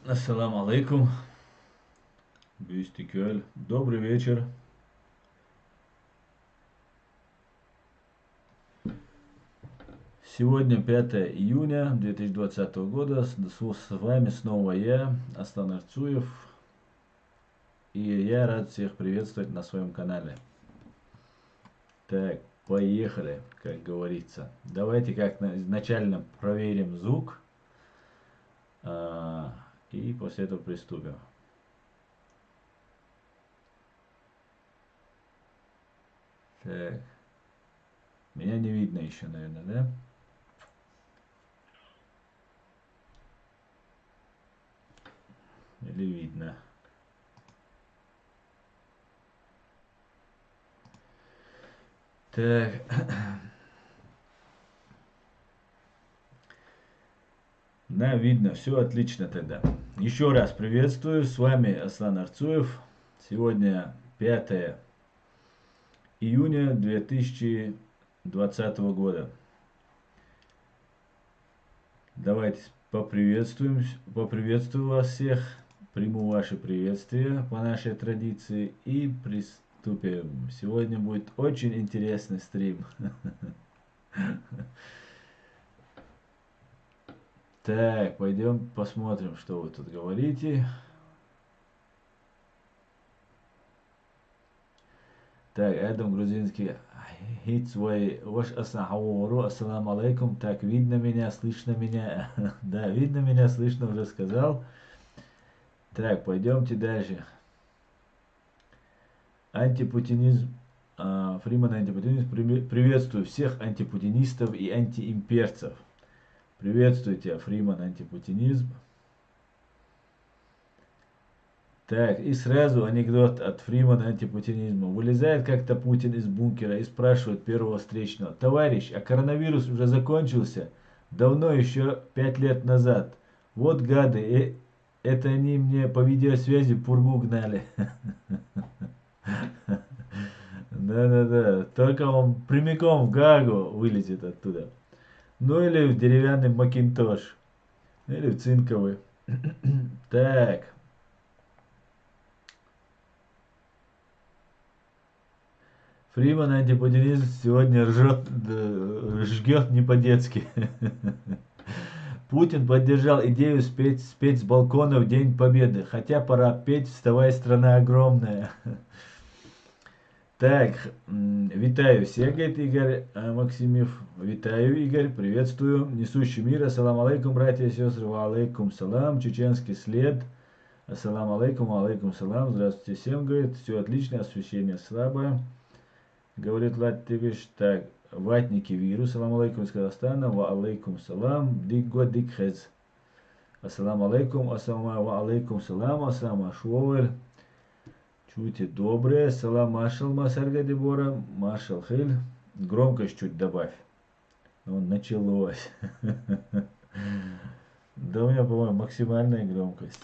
Ассаламу алейкум, Бюстикюль. Добрый вечер. Сегодня 5 июня 2020 года. С вами снова я, Аслан Арцуев. И я рад всех приветствовать на своем канале. Так, поехали, как говорится. Давайте как изначально проверим звук. И после этого приступим. Так. Меня не видно еще, наверное, да? Или видно? Так. Да, видно, все отлично тогда. Еще раз приветствую, с вами Аслан Арцуев. Сегодня 5 июня 2020 года. Давайте поприветствую вас всех, приму ваши приветствия по нашей традиции и приступим. Сегодня будет очень интересный стрим. Так, пойдем посмотрим, что вы тут говорите. Так, Эдом грузинский. Хит свой. Ваш ассаламу алейкум. Так, видно меня, слышно меня. Да, видно меня, слышно, уже сказал. Так, пойдемте дальше. Антипутинизм. Фриман антипутинизм. Приветствую всех антипутинистов и антиимперцев. Приветствуйте, Фриман антипутинизм. Так, и сразу анекдот от Фримана антипутинизма. Вылезает как-то Путин из бункера и спрашивает первого встречного: товарищ, а коронавирус уже закончился? Давно, еще 5 лет назад. Вот гады, это они мне по видеосвязи пургу гнали. Да-да-да, только он прямиком в Гаагу вылетит оттуда. Ну или в деревянный Макинтош. Или в цинковый. Так. Фриман антипутинизм сегодня жгет не по-детски. Путин поддержал идею спеть с балкона в День Победы. Хотя пора петь «Вставай, страна огромная». Так, витаю всех, говорит Игорь Максимов. Витаю, Игорь, приветствую. Несущий мир, ассалам алейкум, братья и сестры, ва алейкум салам. Чеченский след, ассалам алейкум, ва алейкум салам. Здравствуйте всем, говорит. Все отлично, освещение слабое. Говорит Латвиш, так, ватники вирус, салам алейкум из Казахстана, ва алейкум салам, дикго дикхез. Ассалам алейкум, ассалам ва алейкум салам, ассалам ашуэль. Чуйте доброе, салам машал масарга дебора, машал хиль. Громкость чуть добавь. Ну, началось. Да у меня, по-моему, максимальная громкость.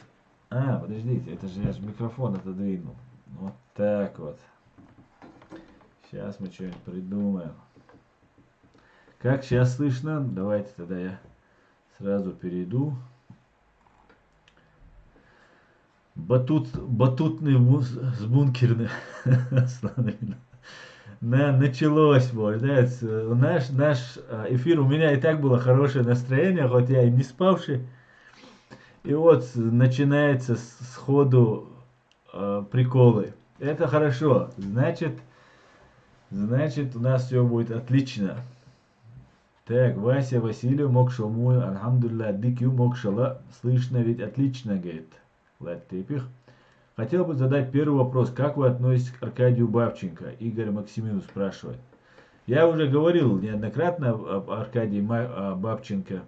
Подождите, это же я же микрофон отодвинул. Вот так вот. Сейчас мы что-нибудь придумаем. Как сейчас слышно? Давайте тогда я сразу перейду. Батутный с бункерных. Началось, вот, да, наш эфир, у меня и так было хорошее настроение, хоть я и не спавший. И вот начинается сходу приколы. Это хорошо, значит у нас все будет отлично. Так, Вася Василию Мокшалмую, Алхамдулилlah, Дикю Мокшала, слышно ведь отлично, говорит Латыпих. Хотел бы задать первый вопрос. Как вы относитесь к Аркадию Бабченко? Игорь Максимину спрашивает. Я уже говорил неоднократно об Аркадии Бабченко.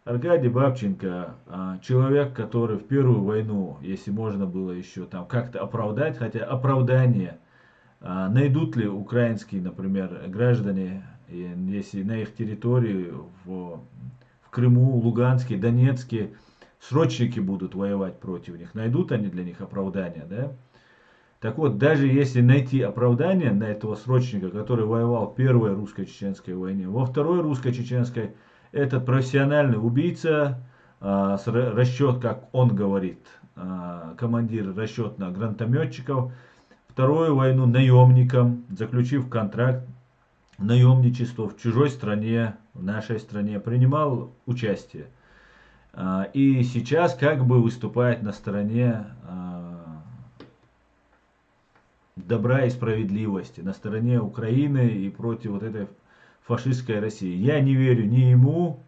Аркадий Бабченко человек, который в первую войну, если можно было еще там как-то оправдать, хотя оправдание найдут ли украинские, например, граждане, если на их территории в Крыму, Луганске, Донецке срочники будут воевать против них, найдут они для них оправдание, да? Так вот, даже если найти оправдание на этого срочника, который воевал в первой русско-чеченской войне, во второй русско-чеченской, этот профессиональный убийца, расчет, как он говорит, командир расчетно-гранатометчиков, Вторую войну наемником, заключив контракт наемничество в чужой стране, в нашей стране, принимал участие. И сейчас как бы выступает на стороне добра и справедливости, на стороне Украины и против вот этой фашистской России. Я не верю ни ему,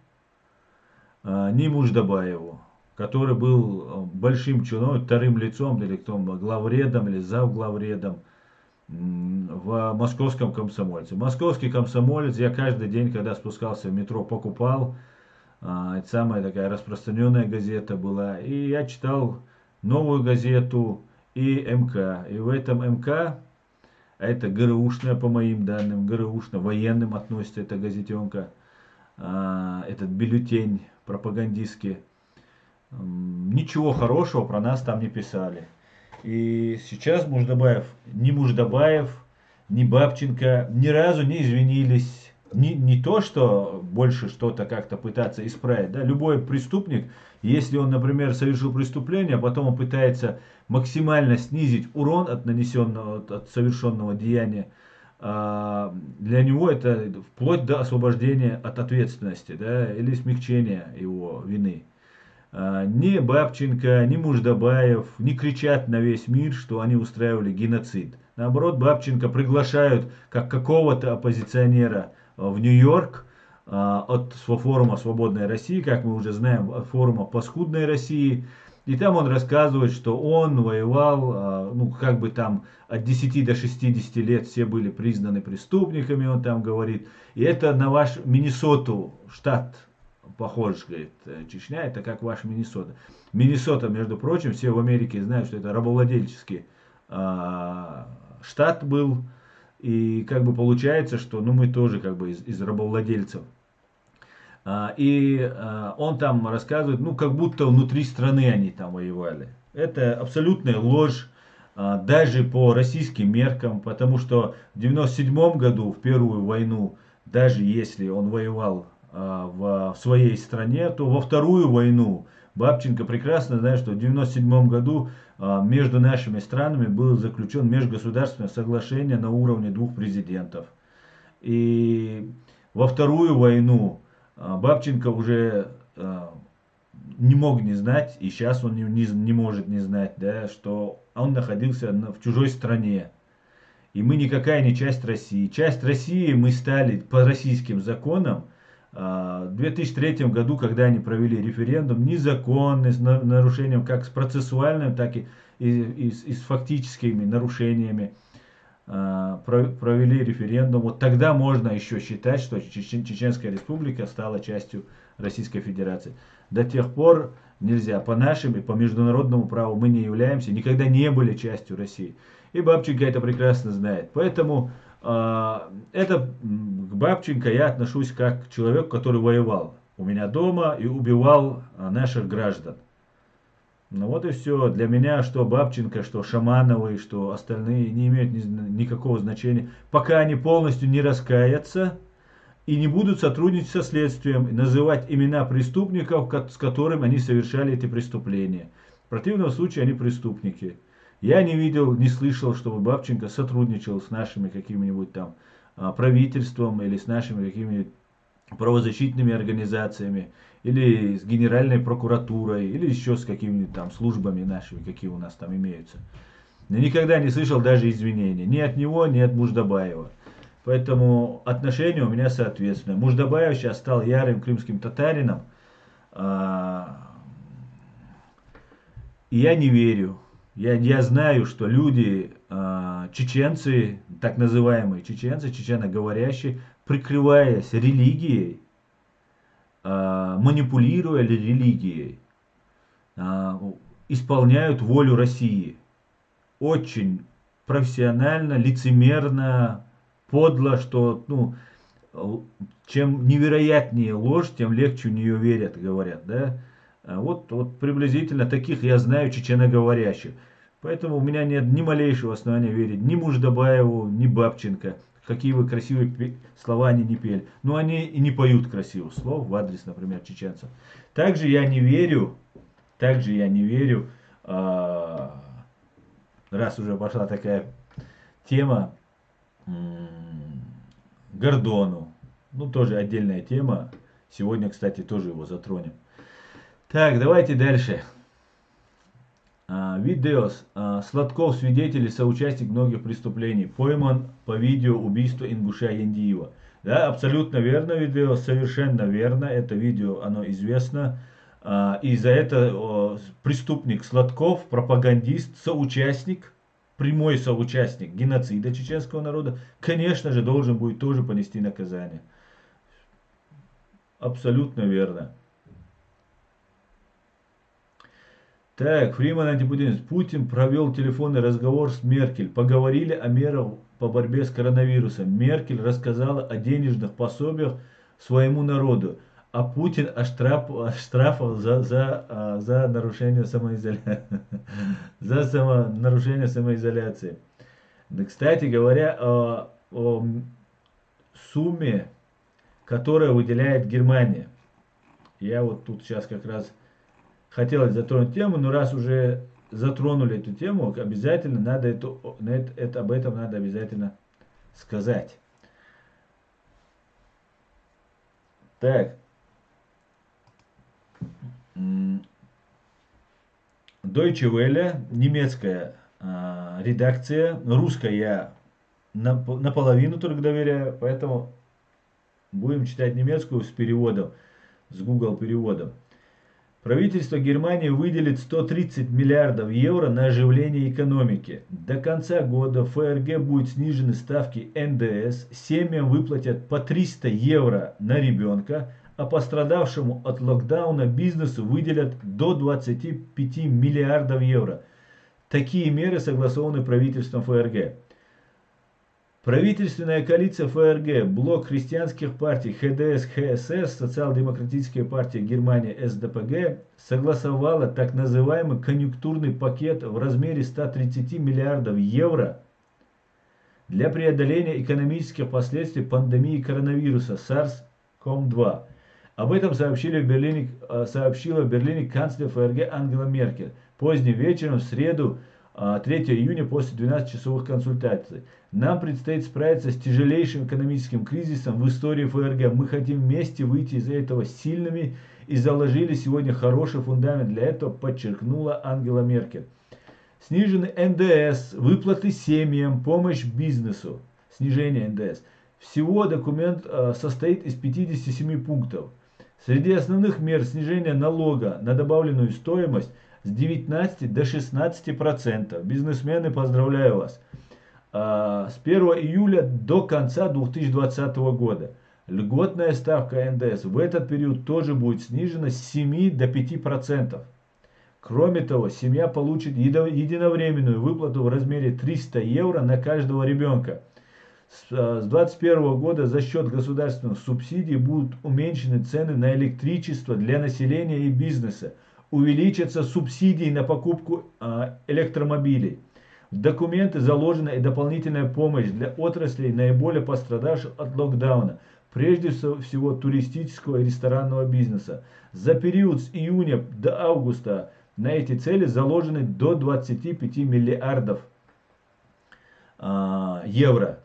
ни Муждабаеву, который был большим чиновником, вторым лицом, или кто, главредом, или завглавредом в московском комсомольце. Московский комсомолец я каждый день, когда спускался в метро, покупал. Это самая такая распространенная газета была. И я читал новую газету и МК. И в этом МК, а это ГРУшная, по моим данным, ГРУшная, военным относится эта газетенка, этот бюллетень пропагандистский. Ничего хорошего про нас там не писали. И сейчас Муждабаев, ни Бабченко ни разу не извинились. Не то, что больше что-то как-то пытаться исправить. Да? Любой преступник, если он, например, совершил преступление, а потом он пытается максимально снизить урон от нанесенного, от совершенного деяния, для него это вплоть до освобождения от ответственности, да, или смягчения его вины. Ни Бабченко, ни Муждабаев не кричат на весь мир, что они устраивали геноцид. Наоборот, Бабченко приглашают как какого-то оппозиционера в Нью-Йорк от форума «Свободной России», как мы уже знаем, от форума «Паскудной России». И там он рассказывает, что он воевал, ну, как бы там от 10 до 60 лет все были признаны преступниками, он там говорит. И это на ваш Миннесоту, штат, похож, говорит, Чечня, это как ваш Миннесота. Миннесота, между прочим, все в Америке знают, что это рабовладельческий штат был. И как бы получается, что ну, мы тоже как бы из рабовладельцев. И он там рассказывает, ну как будто внутри страны они там воевали. Это абсолютная ложь, даже по российским меркам, потому что в 1997 году, в Первую войну, даже если он воевал в своей стране, то во Вторую войну Бабченко прекрасно знает, что в 1997 году между нашими странами было заключено межгосударственное соглашение на уровне двух президентов. И во Вторую войну Бабченко уже не мог не знать, и сейчас он не может не знать, да, что он находился в чужой стране. И мы никакая не часть России. Часть России мы стали по российским законам в 2003 году, когда они провели референдум, незаконный, с нарушением как с процессуальным, так и с фактическими нарушениями, провели референдум. Вот тогда можно еще считать, что Чеченская Республика стала частью Российской Федерации. До тех пор нельзя. По нашим и по международному праву мы не являемся, никогда не были частью России. И Бабченко это прекрасно знает. Поэтому к Бабченко я отношусь как к человеку, который воевал у меня дома и убивал наших граждан. Ну вот и все. Для меня что Бабченко, что Шамановы, что остальные не имеют никакого значения. Пока они полностью не раскаятся и не будут сотрудничать со следствием, и называть имена преступников, с которыми они совершали эти преступления. В противном случае они преступники. Я не видел, не слышал, чтобы Бабченко сотрудничал с нашими какими-нибудь там правительством или с нашими какими-нибудь правозащитными организациями, или с Генеральной прокуратурой, или еще с какими-нибудь там службами нашими, какие у нас там имеются. Я никогда не слышал даже извинений. Ни от него, ни от Муждабаева. Поэтому отношение у меня соответственное. Муждабаев сейчас стал ярым крымским татарином. И я не верю. Я знаю, что люди, чеченцы, так называемые чеченцы, чеченоговорящие, прикрываясь религией, манипулируя религией, исполняют волю России. Очень профессионально, лицемерно, подло, что ну, чем невероятнее ложь, тем легче в нее верят, говорят. Да? Вот приблизительно таких я знаю чеченоговорящих. Поэтому у меня нет ни малейшего основания верить ни Муждабаеву, ни Бабченко. какие вы красивые слова они не пели. Но они и не поют красивых слов в адрес, например, чеченцев. Также я не верю, а, раз уже пошла такая тема, Гордону. Ну, тоже отдельная тема. Сегодня, кстати, тоже его затронем. Так, давайте дальше. Видео. Сладков, свидетель и соучастник многих преступлений. Пойман по видео убийства Ингуша Яндиева. Да, абсолютно верно видео, совершенно верно. Это видео, оно известно. И за это преступник Сладков, пропагандист, соучастник, прямой соучастник геноцида чеченского народа, конечно же, должен будет тоже понести наказание. Абсолютно верно. Так, Фриман антипутинец. Путин провел телефонный разговор с Меркель. Поговорили о мерах по борьбе с коронавирусом. Меркель рассказала о денежных пособиях своему народу. А Путин о штрафах за нарушение самоизоляции. За нарушение самоизоляции. Да, кстати говоря, о сумме, которую выделяет Германия. Я вот тут сейчас как раз хотелось затронуть тему, но раз уже затронули эту тему, обязательно надо об этом надо обязательно сказать. Так. Deutsche Welle, немецкая редакция, русская я наполовину только доверяю, поэтому будем читать немецкую с переводом, с Google переводом. Правительство Германии выделит 130 миллиардов евро на оживление экономики. До конца года ФРГ будет снижены ставки НДС, семьям выплатят по 300 евро на ребенка, а пострадавшему от локдауна бизнесу выделят до 25 миллиардов евро. Такие меры согласованы правительством ФРГ. Правительственная коалиция ФРГ, блок христианских партий ХДС, ХСС, Социал-демократическая партия Германии СДПГ согласовала так называемый конъюнктурный пакет в размере 130 миллиардов евро для преодоления экономических последствий пандемии коронавируса SARS-CoV-2. Об этом сообщила в Берлине канцлер ФРГ Ангела Меркель поздним вечером в среду 3 июня после 12-часовых консультаций. Нам предстоит справиться с тяжелейшим экономическим кризисом в истории ФРГ. Мы хотим вместе выйти из этого сильными и заложили сегодня хороший фундамент для этого, подчеркнула Ангела Меркель. Снижены НДС, выплаты семьям, помощь бизнесу, снижение НДС. Всего документ состоит из 57 пунктов. Среди основных мер снижения налога на добавленную стоимость с 19 до 16%. Бизнесмены, поздравляю вас. С 1 июля до конца 2020 года. Льготная ставка НДС в этот период тоже будет снижена с 7 до 5%. Кроме того, семья получит единовременную выплату в размере 300 евро на каждого ребенка. С 2021 года за счет государственных субсидий будут уменьшены цены на электричество для населения и бизнеса. Увеличатся субсидии на покупку электромобилей. В документы заложена и дополнительная помощь для отраслей, наиболее пострадавших от локдауна, прежде всего туристического и ресторанного бизнеса. За период с июня до августа на эти цели заложены до 25 миллиардов евро.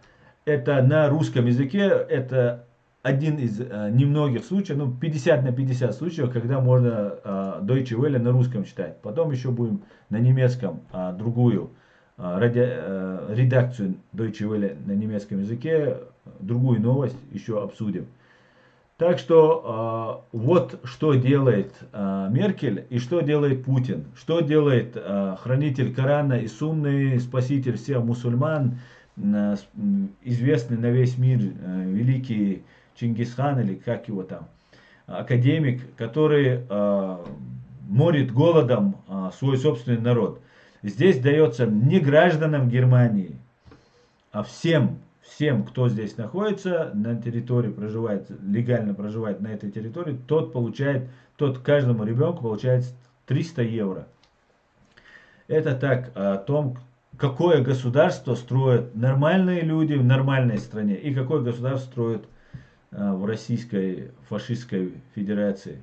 Это на русском языке, это один из немногих случаев, 50 на 50 случаев, когда можно Deutsche Welle на русском читать. Потом еще будем на немецком другую редакцию Deutsche Welle на немецком языке, другую новость еще обсудим. Так что вот что делает Меркель и что делает Путин. Что делает хранитель Корана и сунный спаситель всех мусульман, известный на весь мир великий Чингисхан, или как его там, академик, который морит голодом свой собственный народ. Здесь дается не гражданам Германии, а всем, кто здесь находится, на территории проживает, легально проживает на этой территории, тот каждому ребенку получает 300 евро. Это так о том, какое государство строят нормальные люди в нормальной стране и какое государство строят в Российской фашистской федерации.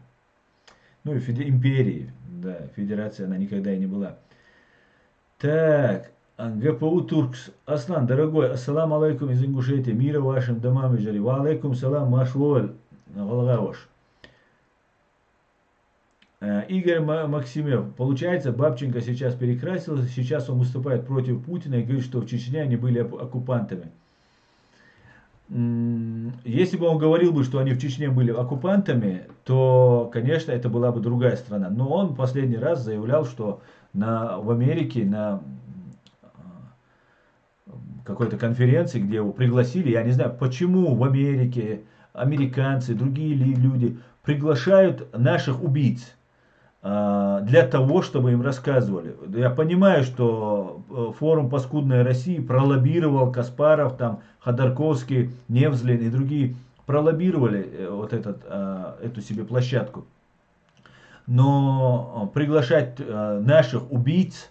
Ну и империи, да, федерация она никогда и не была. Так, ГПУ Туркс. Аслан, дорогой, ассаламу алейкум из Ингушетии, мира вашим домам и жили. Ва алейкум салам, машволь, Волгавош. Игорь Максимев. Получается, Бабченко сейчас перекрасился, сейчас он выступает против Путина и говорит, что в Чечне они были оккупантами. Если бы он говорил бы, что они в Чечне были оккупантами, то, конечно, это была бы другая страна. Но он последний раз заявлял, что в Америке на какой-то конференции, где его пригласили, я не знаю, почему в Америке американцы, другие люди приглашают наших убийц для того, чтобы им рассказывали. Я понимаю, что форум «Паскудная Россия» пролоббировал Каспаров, там, Ходорковский, Невзлин и другие пролоббировали эту себе площадку. Но приглашать наших убийц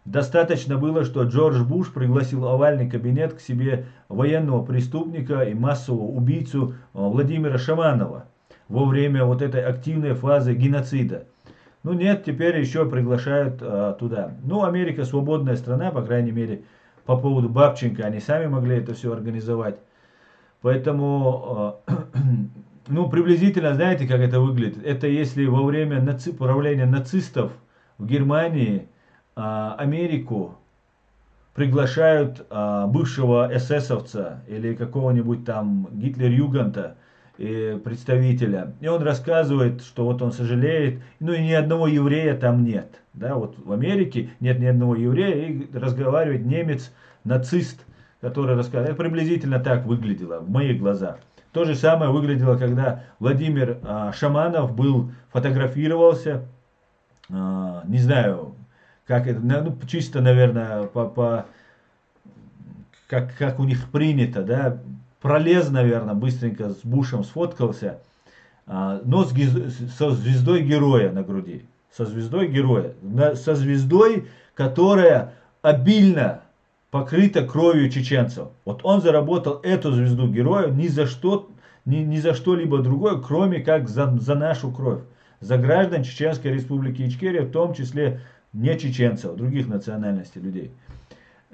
достаточно было, что Джордж Буш пригласил в овальный кабинет к себе военного преступника и массового убийцу Владимира Шаманова во время вот этой активной фазы геноцида. Ну нет, теперь еще приглашают туда. Ну, Америка свободная страна, по крайней мере, по поводу Бабченко, они сами могли это все организовать. Поэтому, ну, приблизительно, знаете, как это выглядит? Это если во время правления нацистов в Германии Америку приглашают бывшего эсэсовца или какого-нибудь там Гитлер-Юганта, представителя, и он рассказывает, что вот он сожалеет, ну и ни одного еврея там нет, да, вот в Америке нет ни одного еврея, и разговаривает немец, нацист, который рассказывает, это приблизительно так выглядело в моих глазах. То же самое выглядело, когда Владимир Шаманов фотографировался, не знаю, как это, ну, чисто, наверное, как у них принято, да, пролез, наверное, быстренько с Бушем сфоткался, но со звездой героя на груди. Со звездой героя. Со звездой, которая обильно покрыта кровью чеченцев. Вот он заработал эту звезду героя ни за что-либо другое, кроме как за нашу кровь. За граждан Чеченской Республики Ичкерия, в том числе не чеченцев, других национальностей людей.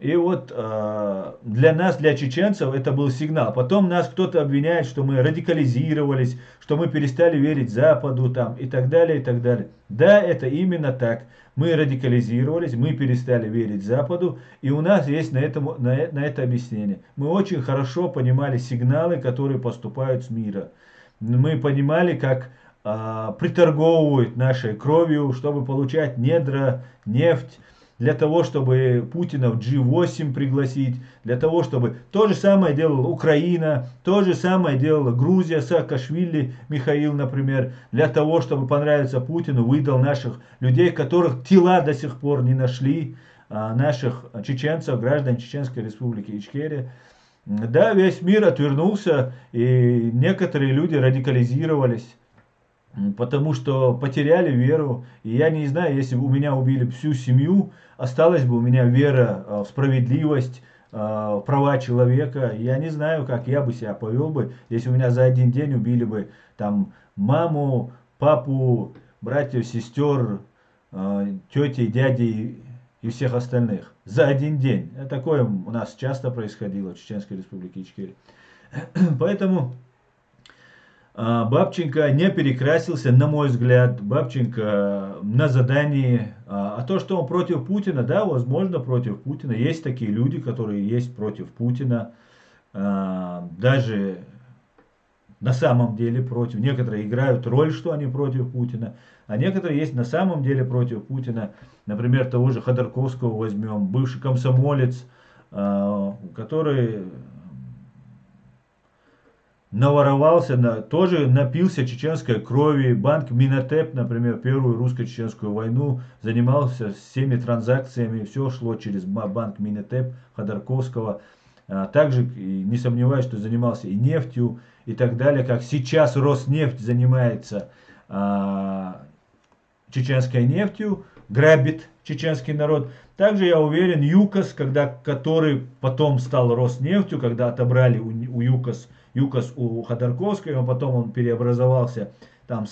И вот для нас, для чеченцев, это был сигнал. Потом нас кто-то обвиняет, что мы радикализировались, что мы перестали верить Западу там, и так далее, и так далее. Да, это именно так. Мы радикализировались, мы перестали верить Западу, и у нас есть на это объяснение. Мы очень хорошо понимали сигналы, которые поступают с мира. Мы понимали, как приторговывают нашей кровью, чтобы получать недра, нефть, для того, чтобы Путина в G8 пригласить, для того, чтобы... То же самое делала Украина, то же самое делала Грузия, Саакашвили, Михаил, например, для того, чтобы понравиться Путину, выдал наших людей, которых тела до сих пор не нашли, наших чеченцев, граждан Чеченской Республики Ичкерия. Да, весь мир отвернулся, и некоторые люди радикализировались, потому что потеряли веру. И я не знаю, если бы у меня убили всю семью, осталась бы у меня вера в справедливость, в права человека. Я не знаю, как я бы себя повел бы, если у меня за один день убили бы там маму, папу, братьев, сестер, тети, дяди и всех остальных. За один день. Такое у нас часто происходило в Чеченской Республике Ичкерия. Поэтому Бабченко не перекрасился, на мой взгляд. Бабченко на задании. А то, что он против Путина, да, возможно, против Путина. Есть такие люди, которые есть против Путина. Даже на самом деле против. Некоторые играют роль, что они против Путина. А некоторые есть на самом деле против Путина. Например, того же Ходорковского возьмем. Бывший комсомолец, который наворовался, тоже напился чеченской крови. Банк Минотеп, например, первую русско-чеченскую войну, занимался всеми транзакциями, все шло через банк Минотеп Ходорковского. Также не сомневаюсь, что занимался и нефтью, и так далее, как сейчас Роснефть занимается чеченской нефтью. грабит чеченский народ. Также я уверен, ЮКОС, который потом стал Роснефтью, когда отобрали у ЮКОС у Ходорковского, потом он преобразовался там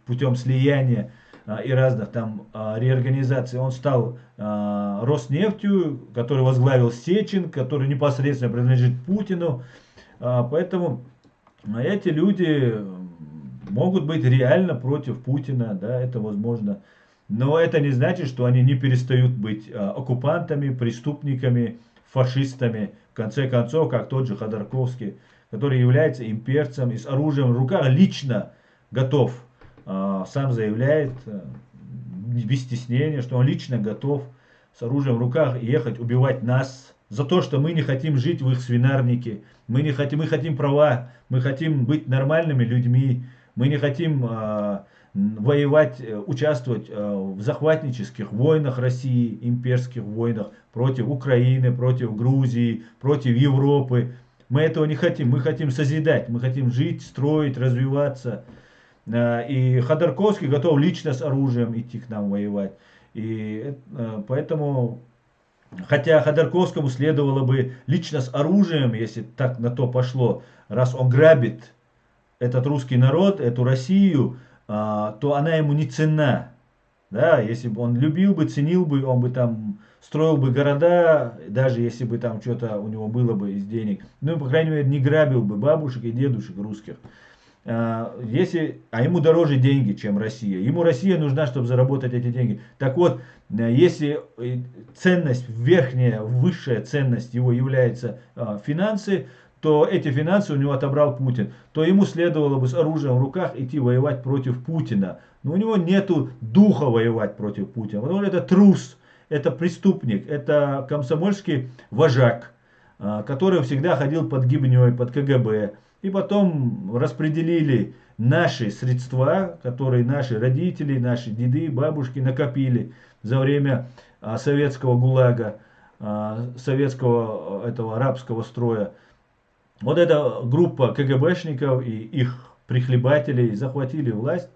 путем слияния и разных там реорганизаций, он стал Роснефтью, который возглавил Сечин, который непосредственно принадлежит Путину. Поэтому эти люди могут быть реально против Путина, да, это возможно. Но это не значит, что они не перестают быть оккупантами, преступниками, фашистами. В конце концов, как тот же Ходорковский, который является имперцем и с оружием в руках лично готов, сам заявляет, без стеснения, что он лично готов с оружием в руках ехать убивать нас за то, что мы не хотим жить в их свинарнике, мы хотим права, мы хотим быть нормальными людьми, мы не хотим воевать, участвовать в захватнических войнах России, имперских войнах против Украины, против Грузии, против Европы. Мы этого не хотим, мы хотим созидать, мы хотим жить, строить, развиваться. И Ходорковский готов лично с оружием идти к нам воевать. И поэтому, хотя Ходорковскому следовало бы лично с оружием, если так на то пошло, раз он грабит этот русский народ, эту Россию, то она ему не ценна. Да, если бы он любил бы, ценил бы, он бы там строил бы города, даже если бы там что-то у него было бы из денег. Ну, по крайней мере, не грабил бы бабушек и дедушек русских. А ему дороже деньги, чем Россия. Ему Россия нужна, чтобы заработать эти деньги. Так вот, если ценность, верхняя, высшая ценность его является финансы, то эти финансы у него отобрал Путин. То ему следовало бы с оружием в руках идти воевать против Путина. Но у него нету духа воевать против Путина. Потому что это трус, это преступник, это комсомольский вожак, который всегда ходил под гибней, под КГБ. И потом распределили наши средства, которые наши родители, наши деды, бабушки накопили за время советского ГУЛАГа, советского этого рабского строя. Вот эта группа КГБшников и их прихлебателей захватили власть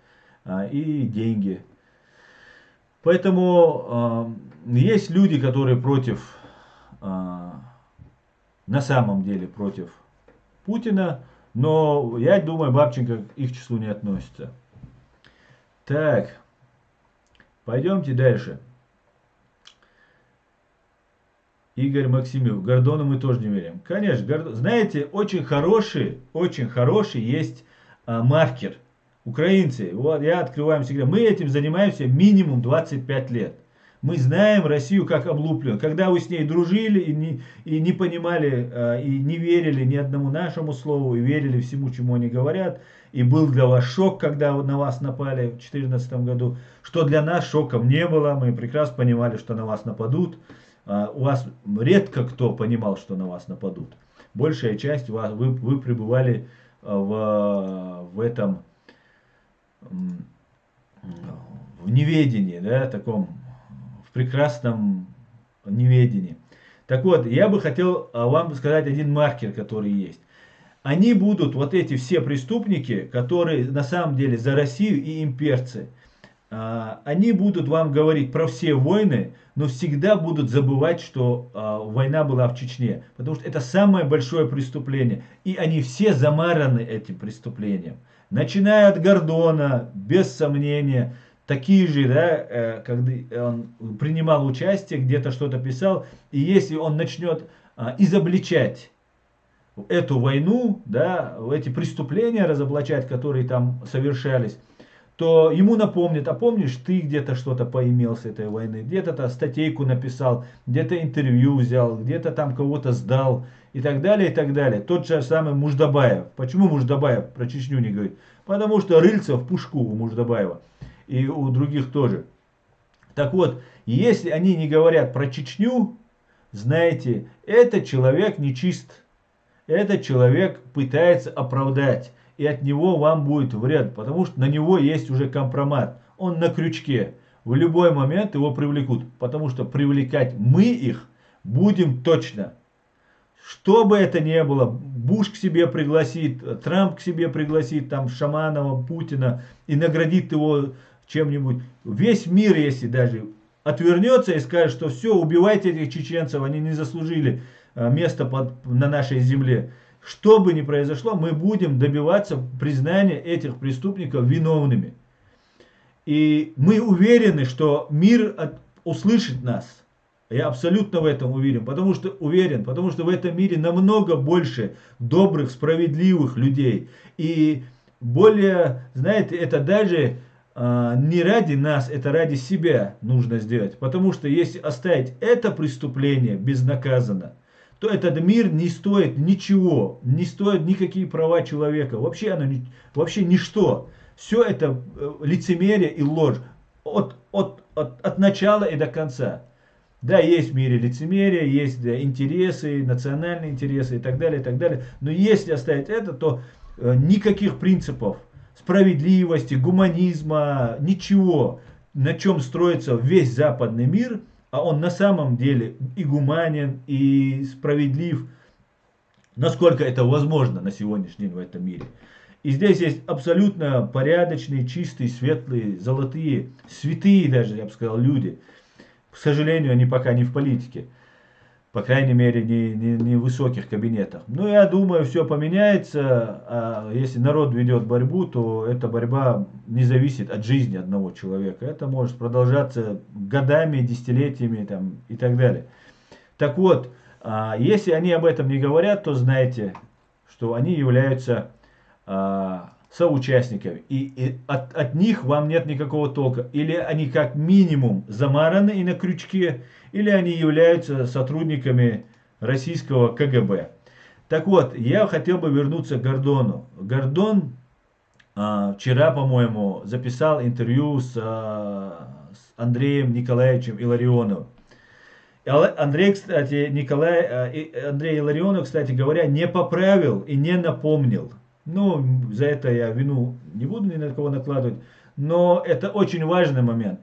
и деньги. Поэтому есть люди, которые против, на самом деле против Путина. Но я думаю, Бабченко к их числу не относится. Так, пойдемте дальше. Игорь Максимов. Гордона мы тоже не верим. Конечно, знаете, очень хороший есть маркер. Украинцы, вот я открываю секрет. Мы этим занимаемся минимум 25 лет. Мы знаем Россию как облупленную. Когда вы с ней дружили и не понимали, и не верили ни одному нашему слову, и верили всему, чему они говорят, и был для вас шок, когда на вас напали в 2014 году, что для нас шоком не было, мы прекрасно понимали, что на вас нападут. У вас редко кто понимал, что на вас нападут. Большая часть вас, вы пребывали в этом, в неведении, да, таком, прекрасном неведении. Так вот, я бы хотел вам сказать один маркер, который есть. Они будут, вот эти все преступники, которые на самом деле за Россию и имперцы, они будут вам говорить про все войны, но всегда будут забывать, что война была в Чечне. Потому что это самое большое преступление. И они все замараны этим преступлением. Начиная от Гордона, без сомнения, такие же, да, когда он принимал участие, где-то что-то писал, и если он начнет изобличать эту войну, да, эти преступления разоблачать, которые там совершались, то ему напомнят, а помнишь, ты где-то что-то поимел с этой войны, где-то статейку написал, где-то интервью взял, где-то там кого-то сдал, и так далее, и так далее. Тот же самый Муждабаев. Почему Муждабаев про Чечню не говорит? Потому что рыльца в пушку у Муждабаева. И у других тоже. Так вот, если они не говорят про Чечню, знаете, этот человек нечист. Этот человек пытается оправдать. И от него вам будет вред. Потому что на него есть уже компромат. Он на крючке. В любой момент его привлекут. Потому что привлекать мы их будем точно. Что бы это ни было, Буш к себе пригласит, Трамп к себе пригласит, там Шаманова, Путина и наградит его чем-нибудь. Весь мир, если даже отвернется и скажет, что все, убивайте этих чеченцев, они не заслужили место на нашей земле. Что бы ни произошло, мы будем добиваться признания этих преступников виновными. И мы уверены, что мир услышит нас. Я абсолютно в этом уверен, потому что в этом мире намного больше добрых, справедливых людей. И более, знаете, это даже не ради нас, это ради себя нужно сделать. Потому что если оставить это преступление безнаказанно, то этот мир не стоит ничего, не стоит никакие права человека. Вообще ничто. Все это лицемерие и ложь от начала и до конца. Да, есть в мире лицемерие, есть интересы, национальные интересы и так далее, и так далее. Но если оставить это, то никаких принципов справедливости, гуманизма, ничего, на чем строится весь западный мир, а он на самом деле и гуманен, и справедлив, насколько это возможно на сегодняшний день в этом мире. И здесь есть абсолютно порядочные, чистые, светлые, золотые, святые даже, я бы сказал, люди. К сожалению, они пока не в политике. По крайней мере, не в высоких кабинетах. Но я думаю, все поменяется. А если народ ведет борьбу, то эта борьба не зависит от жизни одного человека. Это может продолжаться годами, десятилетиями там, и так далее. Так вот, если они об этом не говорят, то знайте, что они являются соучастниками. И от них вам нет никакого толка. Или они как минимум замараны и на крючке, или они являются сотрудниками российского КГБ. Так вот, я хотел бы вернуться к Гордону. Гордон вчера, по-моему, записал интервью с Андреем Николаевичем Илларионовым. Андрей Илларионов, кстати говоря, не поправил и не напомнил. Ну, за это я вину не буду ни на кого накладывать. Но это очень важный момент.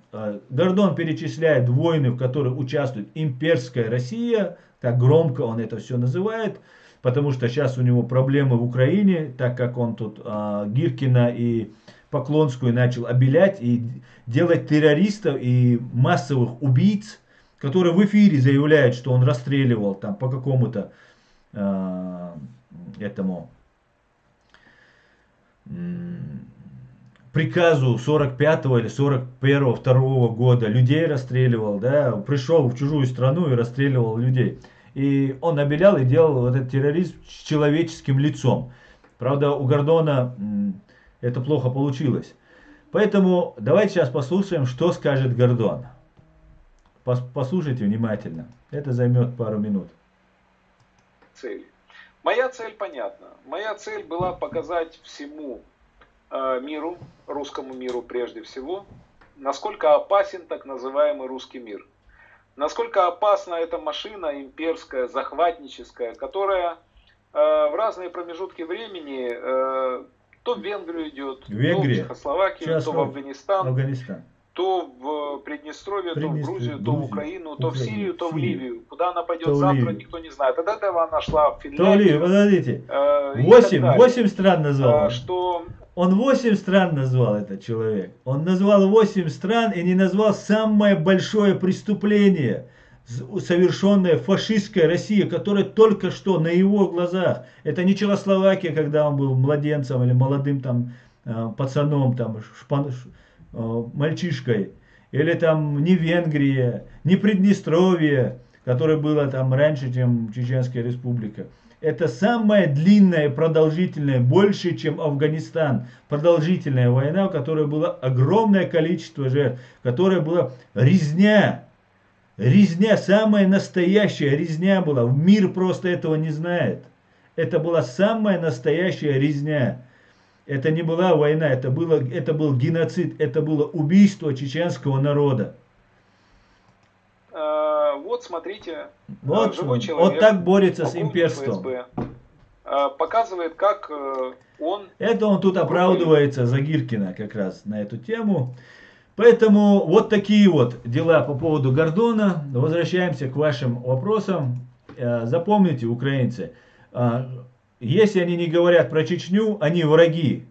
Гордон перечисляет войны, в которых участвует имперская Россия. Так громко он это все называет. Потому что сейчас у него проблемы в Украине. Так как он тут Гиркина и Поклонскую начал обелять. И делать террористов и массовых убийц. Которые в эфире заявляют, что он расстреливал там по какому-то этому приказу 45-го или 41-го, 2-го года людей расстреливал, да, пришел в чужую страну и расстреливал людей. И он обелял и делал вот этот терроризм с человеческим лицом. Правда, у Гордона это плохо получилось. Поэтому давайте сейчас послушаем, что скажет Гордон. Послушайте внимательно. Это займет пару минут. Цель. Моя цель понятна. Моя цель была показать всему миру, русскому миру прежде всего, насколько опасен так называемый русский мир. Насколько опасна эта машина имперская, захватническая, которая в разные промежутки времени то в Венгрию идет, то в Чехословакию, то в Афганистан. То в Приднестровье, то в Грузию, то в Украину, то в Сирию, то в Ливию. Куда она пойдет завтра, никто не знает. От этого она шла в Финляндию. Подождите. 8 стран назвал. Он 8 стран назвал, этот человек. Он назвал 8 стран и не назвал самое большое преступление, совершенное фашистская Россия, которая только что на его глазах. Это не Чехословакия, когда он был младенцем или молодым там пацаном, там мальчишкой, или там не Венгрия, не Приднестровье, которое было там раньше, чем Чеченская Республика. Это самая длинная, продолжительная, больше, чем Афганистан, продолжительная война, в которой было огромное количество жертв, в которой была резня, самая настоящая резня была, мир просто этого не знает. Это была самая настоящая резня. Это не была война, это был геноцид, это было убийство чеченского народа. Вот смотрите, вот, живой человек, вот так борется с имперством. ФСБ, показывает, как он... Это он тут оправдывается за Гиркина как раз на эту тему. Поэтому вот такие вот дела по поводу Гордона. Возвращаемся к вашим вопросам. Запомните, украинцы, если они не говорят про Чечню, они враги.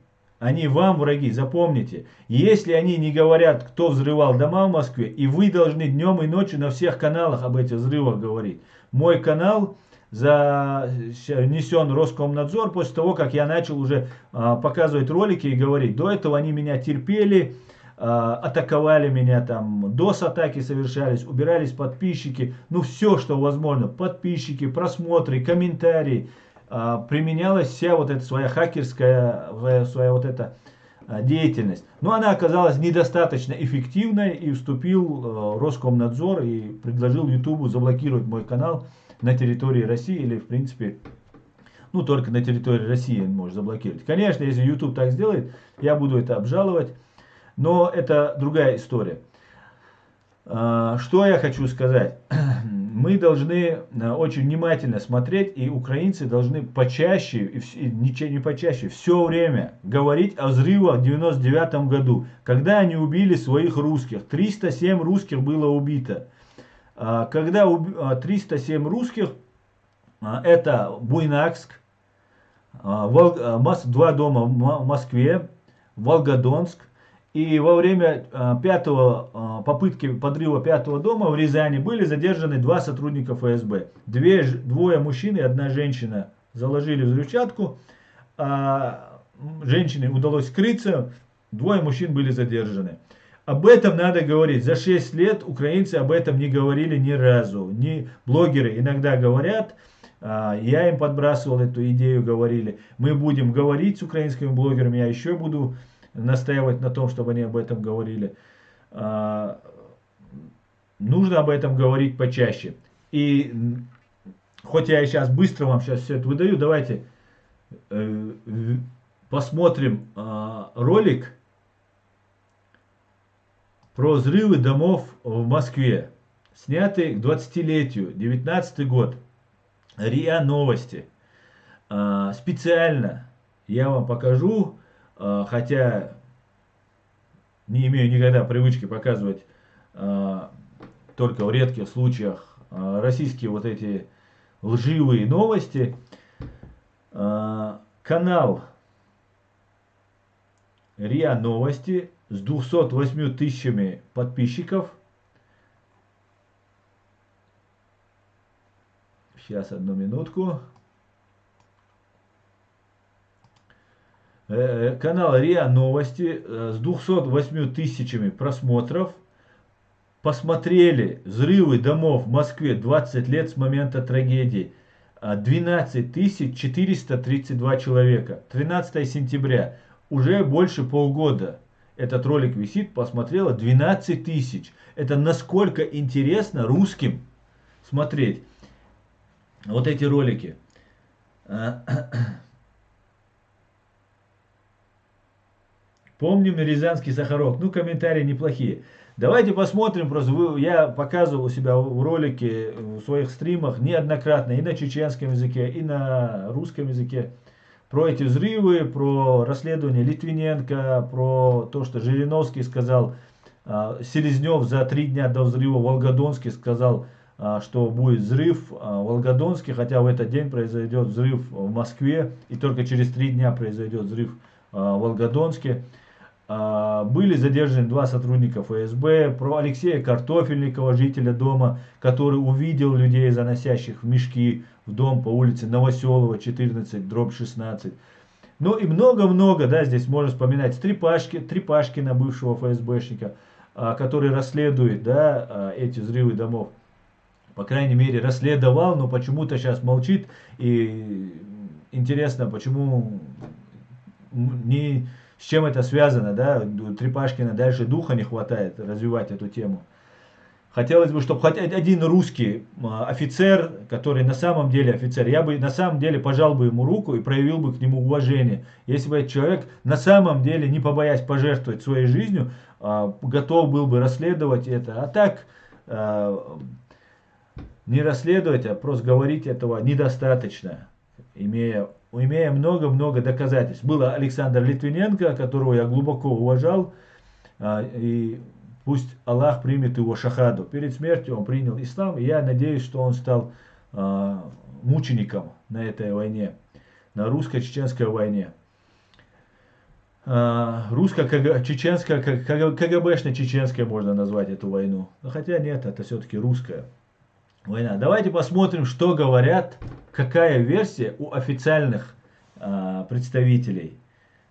Они вам враги, запомните. Если они не говорят, кто взрывал дома в Москве, и вы должны днем и ночью на всех каналах об этих взрывах говорить. Мой канал занесен Роскомнадзор после того, как я начал уже показывать ролики и говорить. До этого они меня терпели, атаковали меня, там DOS-атаки совершались, убирались подписчики, ну все, что возможно, подписчики, просмотры, комментарии, применялась вся вот эта своя хакерская, своя вот эта деятельность. Но она оказалась недостаточно эффективной, и вступил Роскомнадзор и предложил YouTube заблокировать мой канал на территории России, или в принципе, ну только на территории России он может заблокировать. Конечно, если YouTube так сделает, я буду это обжаловать. Но это другая история. Что я хочу сказать? Мы должны очень внимательно смотреть, и украинцы должны почаще, не почаще, все время говорить о взрывах в 99 году, когда они убили своих русских. 307 русских было убито. Когда 307 русских, это Буйнакск, 2 дома в Москве, Волгодонск. И во время попытки подрыва 5-го дома в Рязани были задержаны 2 сотрудника ФСБ. Двое мужчин и 1 женщина заложили взрывчатку. Женщине удалось скрыться, 2 мужчин были задержаны. Об этом надо говорить. За 6 лет украинцы об этом не говорили ни разу. Блогеры иногда говорят. Я им подбрасывал эту идею, говорили. Мы будем говорить с украинскими блогерами, я еще буду настаивать на том, чтобы они об этом говорили. Нужно об этом говорить почаще. И хоть я и сейчас быстро вам сейчас все это выдаю, давайте посмотрим ролик про взрывы домов в Москве, снятый к 20-летию, 19 год. РИА Новости. Специально я вам покажу, хотя не имею никогда привычки показывать только в редких случаях российские вот эти лживые новости. Канал РИА Новости с 208 тысячами подписчиков. Сейчас, одну минутку. Канал РИА Новости с 208 тысячами просмотров. Посмотрели взрывы домов в Москве 20 лет с момента трагедии. 12 432 человека. 13 сентября. Уже больше полгода этот ролик висит. Посмотрело 12 тысяч. Это насколько интересно русским смотреть вот эти ролики. Помним Рязанский Сахарок. Ну, комментарии неплохие. Давайте посмотрим. Просто я показывал у себя в ролике, в своих стримах неоднократно и на чеченском языке, и на русском языке про эти взрывы, про расследование Литвиненко, про то, что Жириновский сказал, Селезнев за 3 дня до взрыва в Волгодонске сказал, что будет взрыв в Волгодонске, хотя в этот день произойдет взрыв в Москве, и только через 3 дня произойдет взрыв в Волгодонске. Были задержаны 2 сотрудника ФСБ, про Алексея Картофельникова, жителя дома, который увидел людей, заносящих в мешки в дом по улице Новоселова, 14/16. Ну и много-много, да, здесь можно вспоминать Трипашкина, бывшего ФСБшника, который расследует, да, эти взрывы домов. По крайней мере, расследовал, но почему-то сейчас молчит. И интересно, почему с чем это связано, да? Трипашкина дальше духа не хватает развивать эту тему. Хотелось бы, чтобы хоть один русский офицер, который на самом деле офицер, я бы на самом деле пожал бы ему руку и проявил бы к нему уважение. Если бы этот человек на самом деле, не побоясь пожертвовать своей жизнью, готов был бы расследовать это. А так не расследовать, а просто говорить этого недостаточно, имея много-много доказательств. Был Александр Литвиненко, которого я глубоко уважал, и пусть Аллах примет его шахаду. Перед смертью он принял ислам, и я надеюсь, что он стал мучеником на этой войне, на русско-чеченской войне. русско-чеченская, КГБшно-чеченская можно назвать эту войну. Но хотя нет, это все-таки русская война. Давайте посмотрим, что говорят, какая версия у официальных представителей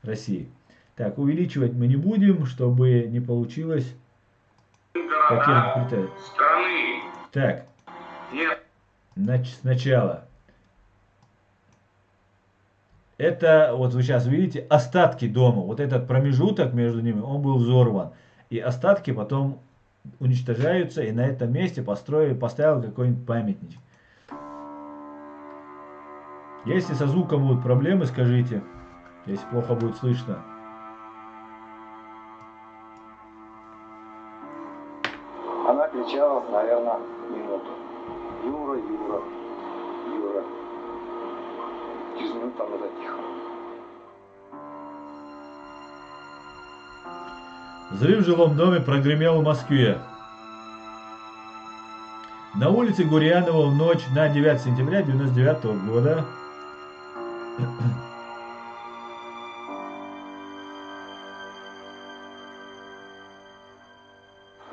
России. Так, увеличивать мы не будем, чтобы не получилось каких-то страны. Так, нет. Сначала. Это, вот вы сейчас видите, остатки дома. Вот этот промежуток между ними, он был взорван. И остатки потом уничтожаются, и на этом месте поставил какой-нибудь памятник. Если со звуком будут проблемы, скажите, если плохо будет слышно. Она кричала, наверное, минуту. Юра, Юра, Юра. Через минуту она затихла. Взрыв в жилом доме прогремел в Москве. На улице Гурьянова в ночь на 9 сентября 1999 года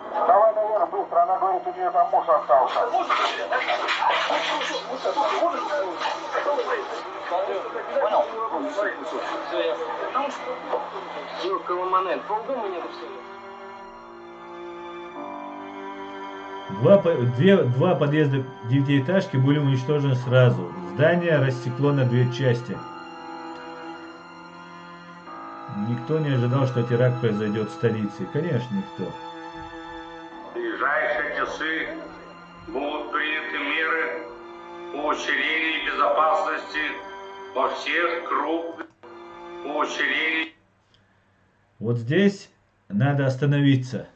Давай наверх, быстро, она говорит, у нее там муж остался. Понял? Все ясно. Юрка, момент, полдома нет все. Два подъезда девятиэтажки были уничтожены сразу. Здание рассекло на две части. Никто не ожидал, что теракт произойдет в столице. Конечно, никто. В ближайшие часы будут приняты меры по усилению безопасности во всех крупных учреждениях. Вот здесь надо остановиться.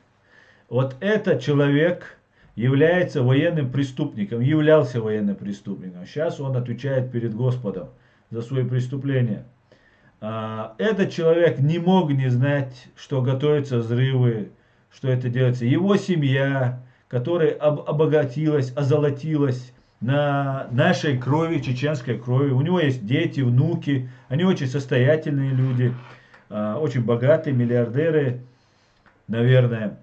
Вот этот человек является военным преступником, являлся военным преступником. Сейчас он отвечает перед Господом за свои преступления. Этот человек не мог не знать, что готовятся взрывы, что это делается. Его семья, которая обогатилась, озолотилась на нашей крови, чеченской крови. У него есть дети, внуки, они очень состоятельные люди, очень богатые, миллиардеры, наверное.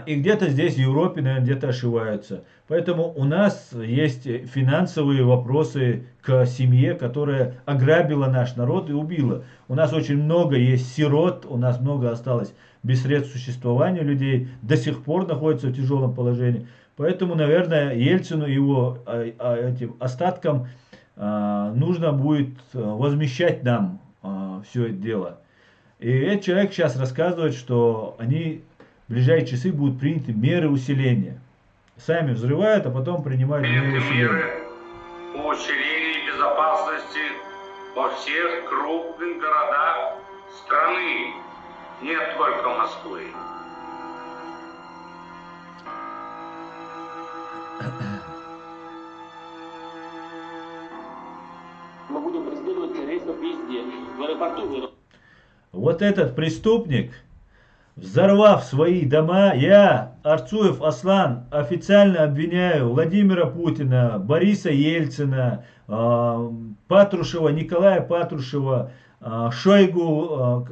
И где-то здесь в Европе, наверное, где-то ошиваются. Поэтому у нас есть финансовые вопросы к семье, которая ограбила наш народ и убила. У нас очень много есть сирот, у нас много осталось без средств существования людей, до сих пор находятся в тяжелом положении. Поэтому, наверное, Ельцину и его этим остаткам нужно будет возмещать нам все это дело. И этот человек сейчас рассказывает, что они в ближайшие часы будут приняты меры усиления. Сами взрывают, а потом принимают меры усиления. Меры по усилению безопасности во всех крупных городах страны, не только Москвы. Мы будем преследовать террористов везде, в аэропорту. Вот этот преступник, взорвав свои дома, я, Арцуев Аслан, официально обвиняю Владимира Путина, Бориса Ельцина, Патрушева, Николая Патрушева, Шойгу,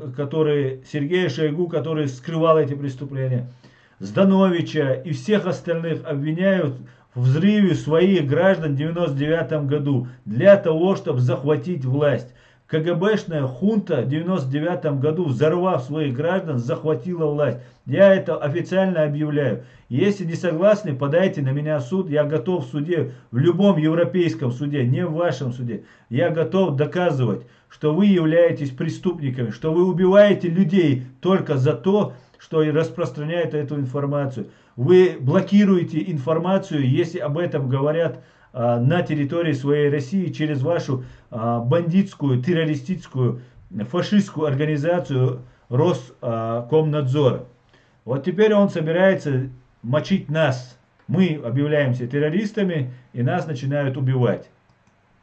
Сергея Шойгу, который скрывал эти преступления, Здановича и всех остальных обвиняют в взрыве своих граждан в 1999 году для того, чтобы захватить власть. КГБшная хунта в 1999 году, взорвав своих граждан, захватила власть. Я это официально объявляю. Если не согласны, подайте на меня в суд. Я готов в суде, в любом европейском суде, не в вашем суде. Я готов доказывать, что вы являетесь преступниками, что вы убиваете людей только за то, что распространяют эту информацию. Вы блокируете информацию, если об этом говорят на территории своей России через вашу бандитскую, террористическую, фашистскую организацию Роскомнадзора. Вот теперь он собирается мочить нас. Мы объявляемся террористами, и нас начинают убивать.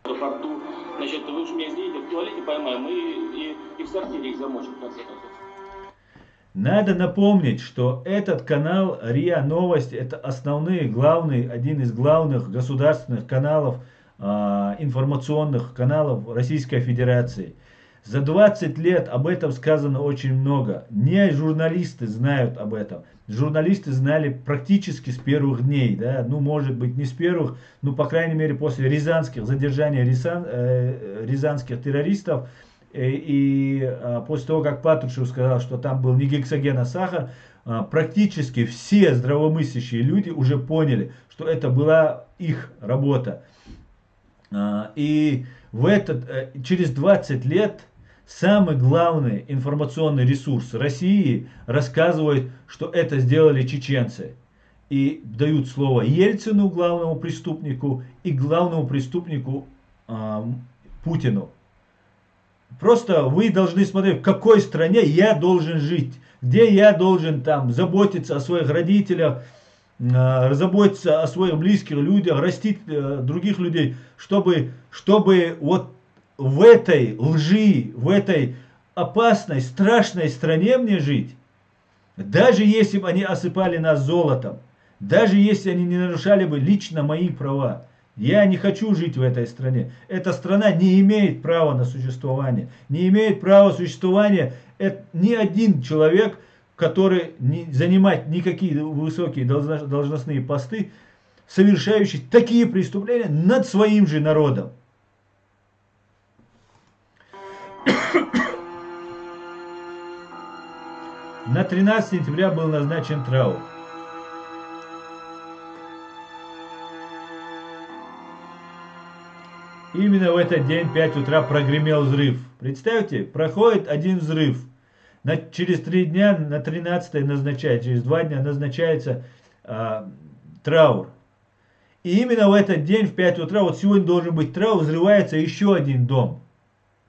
Значит, вы уж меня извините, в туалете поймаем, и в сортире их замочим, в конце концов. Надо напомнить, что этот канал РИА Новости, это один из главных государственных каналов, информационных каналов Российской Федерации. За 20 лет об этом сказано очень много. Не журналисты знают об этом. Журналисты знали практически с первых дней, да, ну, может быть, не с первых, но, по крайней мере, после рязанских, задержания рязанских террористов, после того, как Патрушев сказал, что там был не гексоген, а сахар, практически все здравомыслящие люди уже поняли, что это была их работа. И через 20 лет самый главный информационный ресурс России рассказывает, что это сделали чеченцы. И дают слово Ельцину, главному преступнику, и главному преступнику Путину. Просто вы должны смотреть, в какой стране я должен жить, где я должен там заботиться о своих родителях, заботиться о своих близких людях, растить других людей, чтобы вот в этой лжи, в этой опасной, страшной стране мне жить. Даже если бы они осыпали нас золотом, даже если они не нарушали бы лично мои права, я не хочу жить в этой стране. Эта страна не имеет права на существование. Не имеет права существования ни один человек, который не занимает никакие высокие должностные посты, совершающий такие преступления над своим же народом. На 13 сентября был назначен траур. Именно в этот день в 5 утра прогремел взрыв. Представьте, проходит один взрыв. Через 3 дня, на 13 назначается, через 2 дня назначается траур. И именно в этот день в 5 утра, вот сегодня должен быть траур, взрывается еще один дом.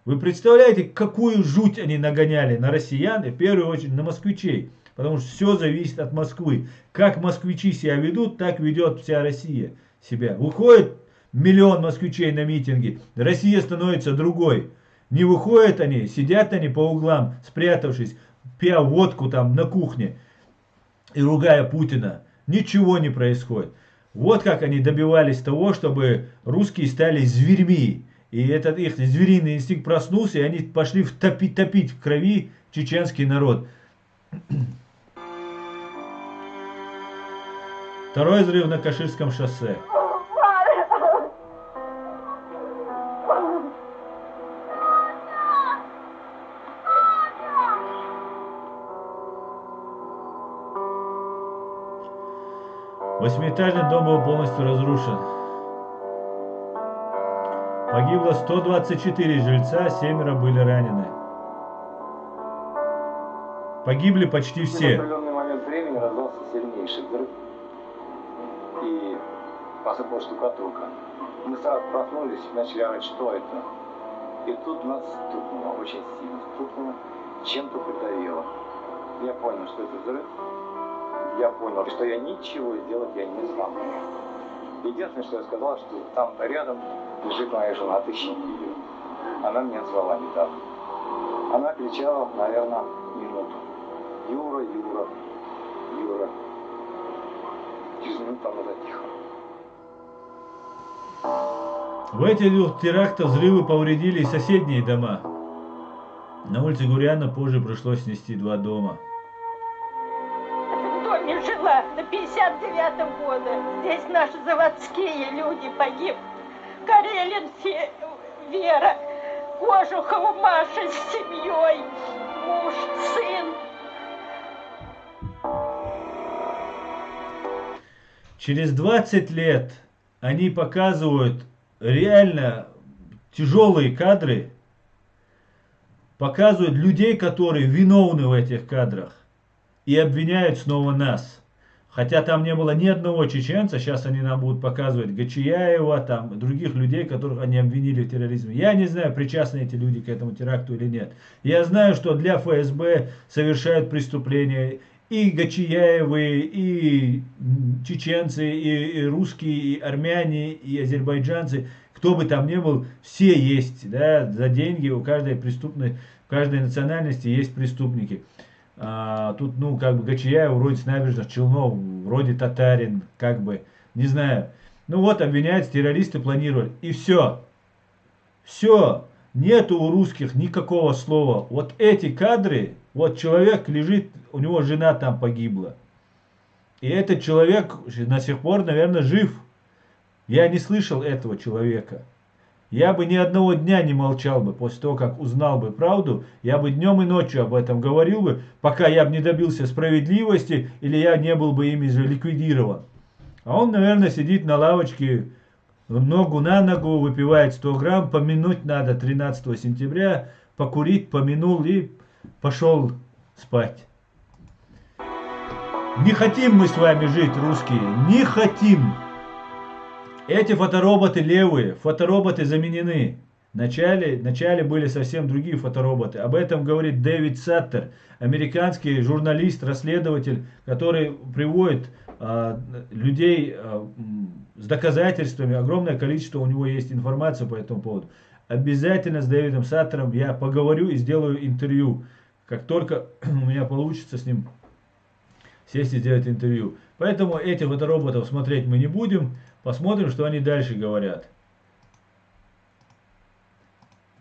Вы представляете, какую жуть они нагоняли на россиян и в первую очередь на москвичей. Потому что все зависит от Москвы. Как москвичи себя ведут, так ведет вся Россия себя. Выходит миллион москвичей на митинги, Россия становится другой. Не выходят они, сидят они по углам, спрятавшись, пья водку там на кухне и ругая Путина. Ничего не происходит. Вот как они добивались того, чтобы русские стали зверьми. И этот их звериный инстинкт проснулся, и они пошли топить в крови чеченский народ. Второй взрыв на Каширском шоссе. Восьмиэтажный дом был полностью разрушен. Погибло 124 жильца, 7 были ранены. Погибли почти все. В определенный момент времени раздался сильнейший взрыв и посыпалась штукатурка. Мы сразу проснулись и начали орать, что это. И тут нас стукнуло, очень сильно стукнуло, чем-то придавило. Я понял, что это взрыв. Я понял, что я ничего сделать я не смогу. Единственное, что я сказал, что там рядом лежит моя жена, отыщите ее. Она меня звала недавно. Она кричала, наверное, минуту. Юра, Юра, Юра. Через минуту она затихла. В этих 2 терактах взрывы повредили и соседние дома. На улице Гурьяна позже пришлось снести 2 дома. В доме жила до 59-го года. Здесь наши заводские люди погиб. Карелин Вера, Кожухова Маша с семьей, муж, сын. Через 20 лет они показывают реально тяжелые кадры, показывают людей, которые виновны в этих кадрах, и обвиняют снова нас. Хотя там не было ни одного чеченца, сейчас они нам будут показывать Гачияева, там других людей, которых они обвинили в терроризме. Я не знаю, причастны эти люди к этому теракту или нет. Я знаю, что для ФСБ совершают преступления и Гачияевы, и чеченцы, и русские, и армяне, и азербайджанцы. Кто бы там ни был, все есть, да, за деньги у каждой национальности есть преступники. Тут, ну, как бы Гачияев вроде с набережных Челнов, вроде татарин, как бы, не знаю. Ну вот, обвиняются, террористы планировали. И все. Все. нету у русских никакого слова. Вот эти кадры, вот человек лежит, у него жена там погибла. И этот человек до сих пор, наверное, жив. Я не слышал этого человека. Я бы ни одного дня не молчал бы после того, как узнал бы правду. Я бы днем и ночью об этом говорил бы, пока я бы не добился справедливости или я не был бы ими же ликвидирован. А он, наверное, сидит на лавочке, ногу на ногу, выпивает 100 грамм, помянуть надо 13 сентября, покурить, помянул и пошел спать. Не хотим мы с вами жить, русские, не хотим. Эти фотороботы левые, фотороботы заменены. Вначале были совсем другие фотороботы. Об этом говорит Дэвид Саттер, американский журналист, расследователь, который приводит людей с доказательствами. Огромное количество у него есть информации по этому поводу. Обязательно с Дэвидом Саттером я поговорю и сделаю интервью. Как только у меня получится с ним сесть и сделать интервью. Поэтому этих фотороботов смотреть мы не будем. Посмотрим, что они дальше говорят.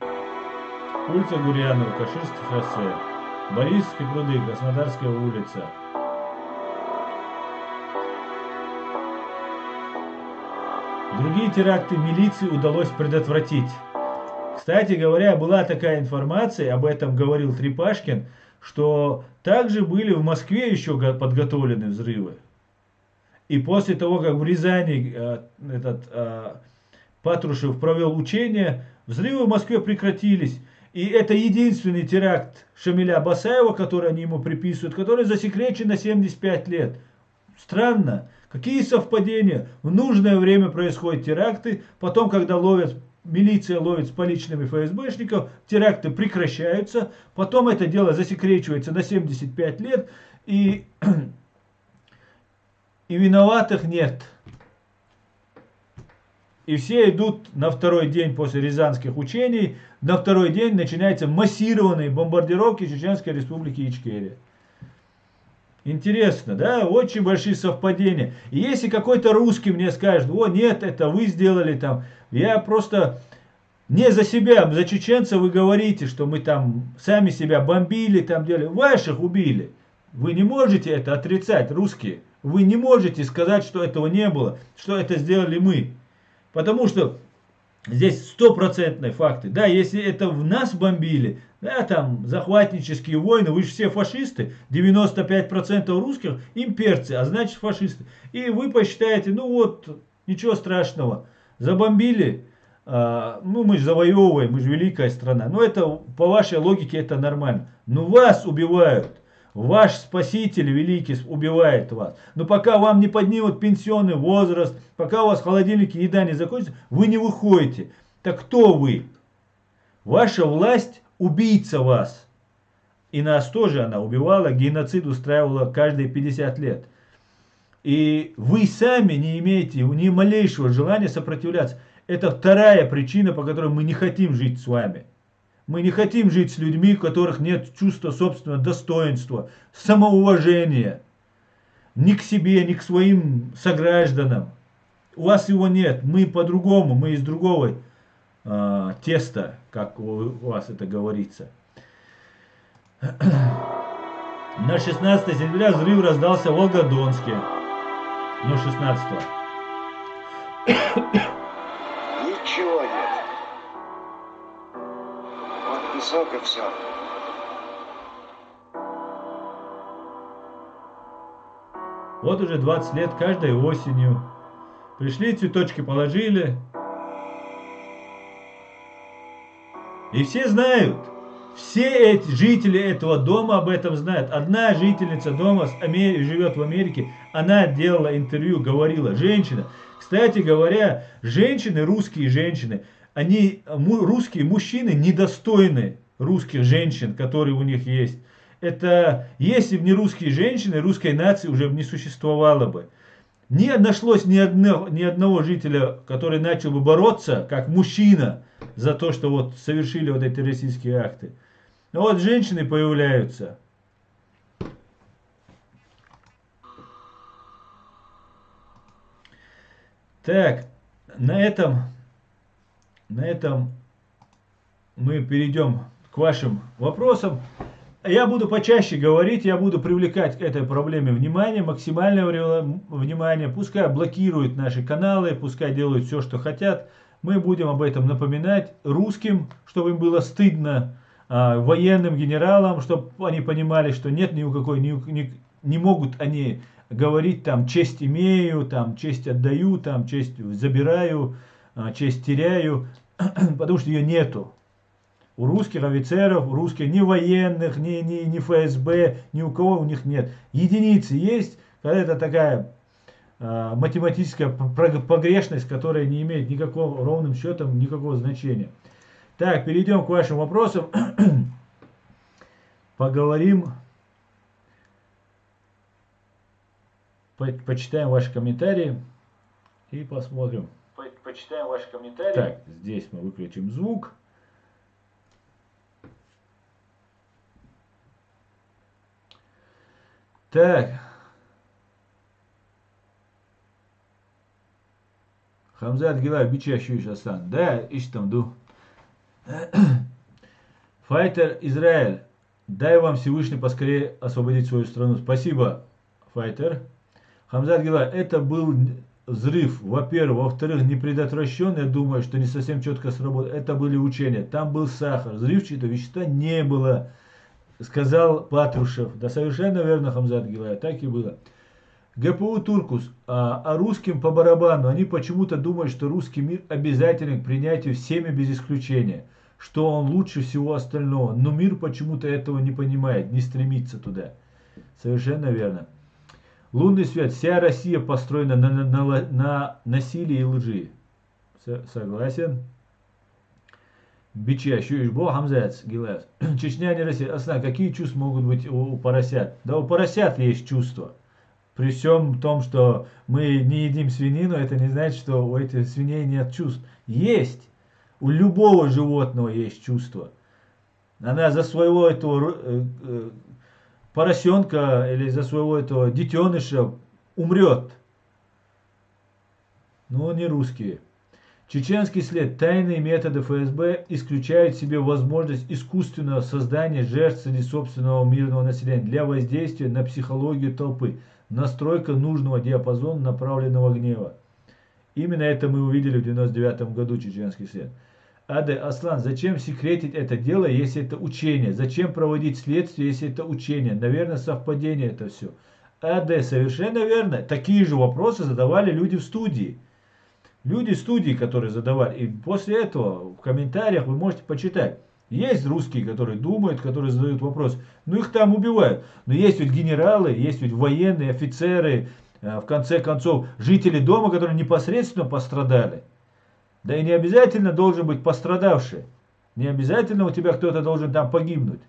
Улица Гурьянова, Каширское шоссе, Борисовские пруды, Краснодарская улица. Другие теракты милиции удалось предотвратить. Кстати говоря, была такая информация, об этом говорил Трепашкин, что также были в Москве еще подготовлены взрывы. И после того, как в Рязани Патрушев провел учения, взрывы в Москве прекратились. И это единственный теракт Шамиля Басаева, который они ему приписывают, который засекречен на 75 лет. Странно. Какие совпадения? В нужное время происходят теракты, потом, когда милиция ловит с поличными ФСБшников, теракты прекращаются, потом это дело засекречивается на 75 лет, и виноватых нет. И все идут на второй день после Рязанских учений, на второй день начинаются массированные бомбардировки Чеченской Республики Ичкерия. Интересно, да? Очень большие совпадения. И если какой-то русский мне скажет, о нет, это вы сделали там, я просто не за себя, за чеченцев вы говорите, что мы там сами себя бомбили, там делали, ваших убили. Вы не можете это отрицать, русские. Вы не можете сказать, что этого не было, что это сделали мы. Потому что здесь стопроцентные факты. Да, если это в нас бомбили, да, там захватнические войны, вы же все фашисты, 95% русских имперцы, а значит фашисты. И вы посчитаете, ну вот, ничего страшного, забомбили, ну мы же завоевываем, мы же великая страна. Ну это, по вашей логике, это нормально. Но вас убивают. Ваш спаситель великий убивает вас. Но пока вам не поднимут пенсионный возраст, пока у вас в холодильнике еда не закончится, вы не выходите. Так кто вы? Ваша власть убийца вас. И нас тоже она убивала, геноцид устраивала каждые 50 лет. И вы сами не имеете ни малейшего желания сопротивляться. Это вторая причина, по которой мы не хотим жить с вами. Мы не хотим жить с людьми, у которых нет чувства собственного достоинства, самоуважения. Ни к себе, ни к своим согражданам. У вас его нет. Мы по-другому, мы из другого теста, как у вас это говорится. На 16 сентября взрыв раздался в Волгодонске. Ну, 16-го. Ничего нет. Вот песок и все. Вот уже 20 лет каждой осенью. Пришли, цветочки положили. И все знают. Все эти жители этого дома об этом знают. Одна жительница дома живет в Америке. Она делала интервью, говорила. Женщина. Кстати говоря, женщины, русские женщины, русские мужчины недостойны русских женщин, которые у них есть. Это, если бы не русские женщины, русской нации уже не существовало бы. Не нашлось ни одного жителя, который начал бы бороться, как мужчина, за то, что вот совершили вот эти террористические акты. Но вот женщины появляются. Так, на этом мы перейдем к вашим вопросам. Я буду почаще говорить, я буду привлекать к этой проблеме внимание, максимальное внимание. Пускай блокируют наши каналы, пускай делают все, что хотят. Мы будем об этом напоминать русским, чтобы им было стыдно, военным генералам, чтобы они понимали, что нет ни у какой, не могут они говорить там честь имею, там честь отдаю, там честь забираю, честь теряю, потому что ее нету. У русских офицеров, у русских ни военных, ни ФСБ, ни у кого у них нет. Единицы есть, когда это такая математическая погрешность, которая не имеет никакого, ровным счетом, никакого значения. Так, перейдем к вашим вопросам. Поговорим. Почитаем ваши комментарии и посмотрим. Почитаем ваши комментарии. Так, здесь мы выключим звук. Так. Хамзат Гилай, бичащий Асан. Да, ищем ду. Файтер Израиль. Дай вам Всевышний поскорее освободить свою страну. Спасибо, Файтер. Хамзат Гилай, это был взрыв, во-первых. Во-вторых, не предотвращен, я думаю, что не совсем четко сработало. Это были учения. Там был сахар. Взрывчатого вещества не было. Сказал Патрушев. Да, совершенно верно, Хамзат Гилай. Так и было. ГПУ Туркус. А русским по барабану. Они почему-то думают, что русский мир обязателен к принятию всеми без исключения. Что он лучше всего остального. Но мир почему-то этого не понимает. Не стремится туда. Совершенно верно. Лунный свет. Вся Россия построена на насилии и лжи. Согласен. Бича, щуешь, бо, Хамзац, Гилас. Чечня не Россия. Асна, какие чувства могут быть у поросят? Да у поросят есть чувства. При всем том, что мы не едим свинину, это не значит, что у этих свиней нет чувств. Есть. У любого животного есть чувства. Она за своего этого поросенка или за своего этого детеныша умрет. Но не русские. Чеченский след. Тайные методы ФСБ исключают в себе возможность искусственного создания жертв среди собственного мирного населения для воздействия на психологию толпы. Настройка нужного диапазона направленного гнева. Именно это мы увидели в 1999 году, чеченский след. Аде, Аслан, зачем секретить это дело, если это учение? Зачем проводить следствие, если это учение? Наверное, совпадение это все. Аде, совершенно верно. Такие же вопросы задавали люди в студии. Люди студии, которые задавали. И после этого в комментариях вы можете почитать. Есть русские, которые думают, которые задают вопрос. Ну их там убивают. Но есть ведь генералы, есть ведь военные, офицеры, в конце концов, жители дома, которые непосредственно пострадали. Да и не обязательно должен быть пострадавший. Не обязательно у тебя кто-то должен там погибнуть,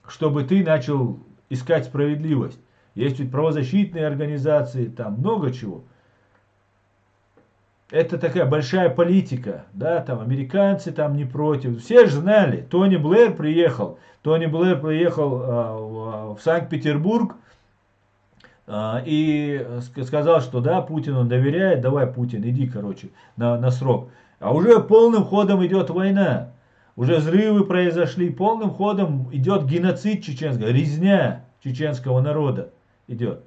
чтобы ты начал искать справедливость. Есть ведь правозащитные организации, там много чего. Это такая большая политика, да, там американцы там не против. Все же знали, Тони Блэр приехал в Санкт-Петербург и сказал, что да, Путин он доверяет, давай, Путин, иди, короче, на срок. А уже полным ходом идет война, уже взрывы произошли, полным ходом идет геноцид чеченского, резня чеченского народа идет.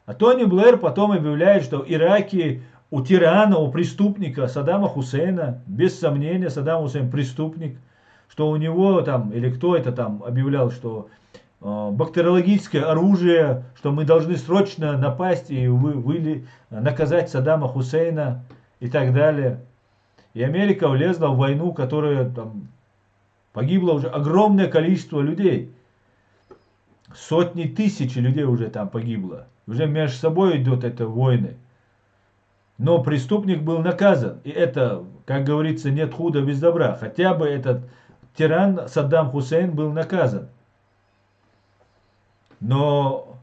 А Тони Блэр потом объявляет, что в Ираке у тирана, у преступника Саддама Хусейна, без сомнения, Саддам Хусейн преступник, что у него там, или кто это там объявлял, что бактериологическое оружие, что мы должны срочно напасть и наказать Саддама Хусейна и так далее. И Америка влезла в войну, которая там погибло уже огромное количество людей. Сотни тысяч людей уже там погибло. Уже между собой идут это войны. Но преступник был наказан. И это, как говорится, нет худа без добра. Хотя бы этот тиран Саддам Хусейн был наказан. Но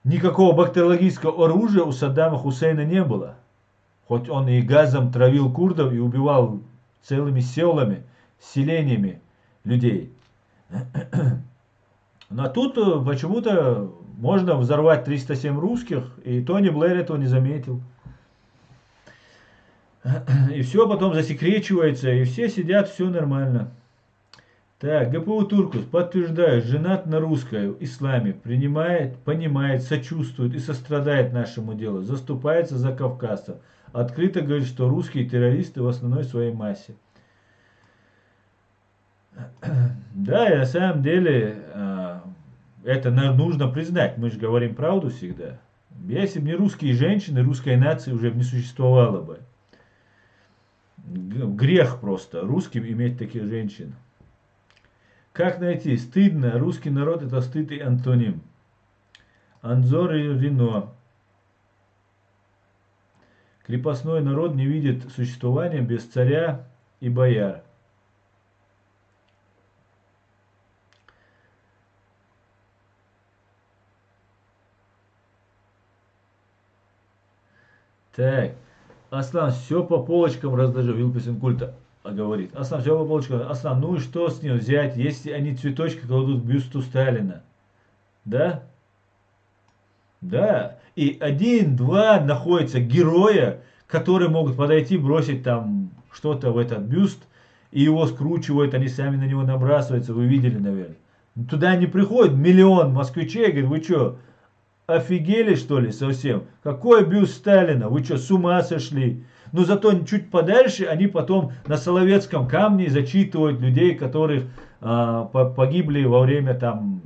никакого бактериологического оружия у Саддама Хусейна не было. Хоть он и газом травил курдов и убивал целыми селами, селениями людей. Но тут почему-то можно взорвать 307 русских, и Тони Блэр этого не заметил. И все потом засекречивается, и все сидят, все нормально. Так, ГПУ Туркус подтверждает, женат на русской, исламе, принимает, понимает, сочувствует и сострадает нашему делу, заступается за кавказцев. Открыто говорит, что русские террористы в основной своей массе. Да, и на самом деле это нужно признать, мы же говорим правду всегда. Если бы не русские женщины, русской нации уже не существовало бы. Грех просто русским иметь таких женщин. Как найти? Стыдно. Русский народ это стыд и антоним. Анзор и Рено. Крепостной народ не видит существования без царя и бояр. Так. Аслан, все по полочкам разложил. Вилписен культа говорит. Аслан, все по полочкам. Аслан, ну и что с ним взять, если они цветочки кладут к бюсту Сталина? Да? Да. И 1-2 находятся героя, которые могут подойти, бросить там что-то в этот бюст, и его скручивают, они сами на него набрасываются, вы видели, наверное. Туда не приходит миллион москвичей, говорит, вы что, офигели что ли совсем? Какой бюст Сталина? Вы что, с ума сошли? Но зато чуть подальше они потом на Соловецком камне зачитывают людей, которых погибли во время там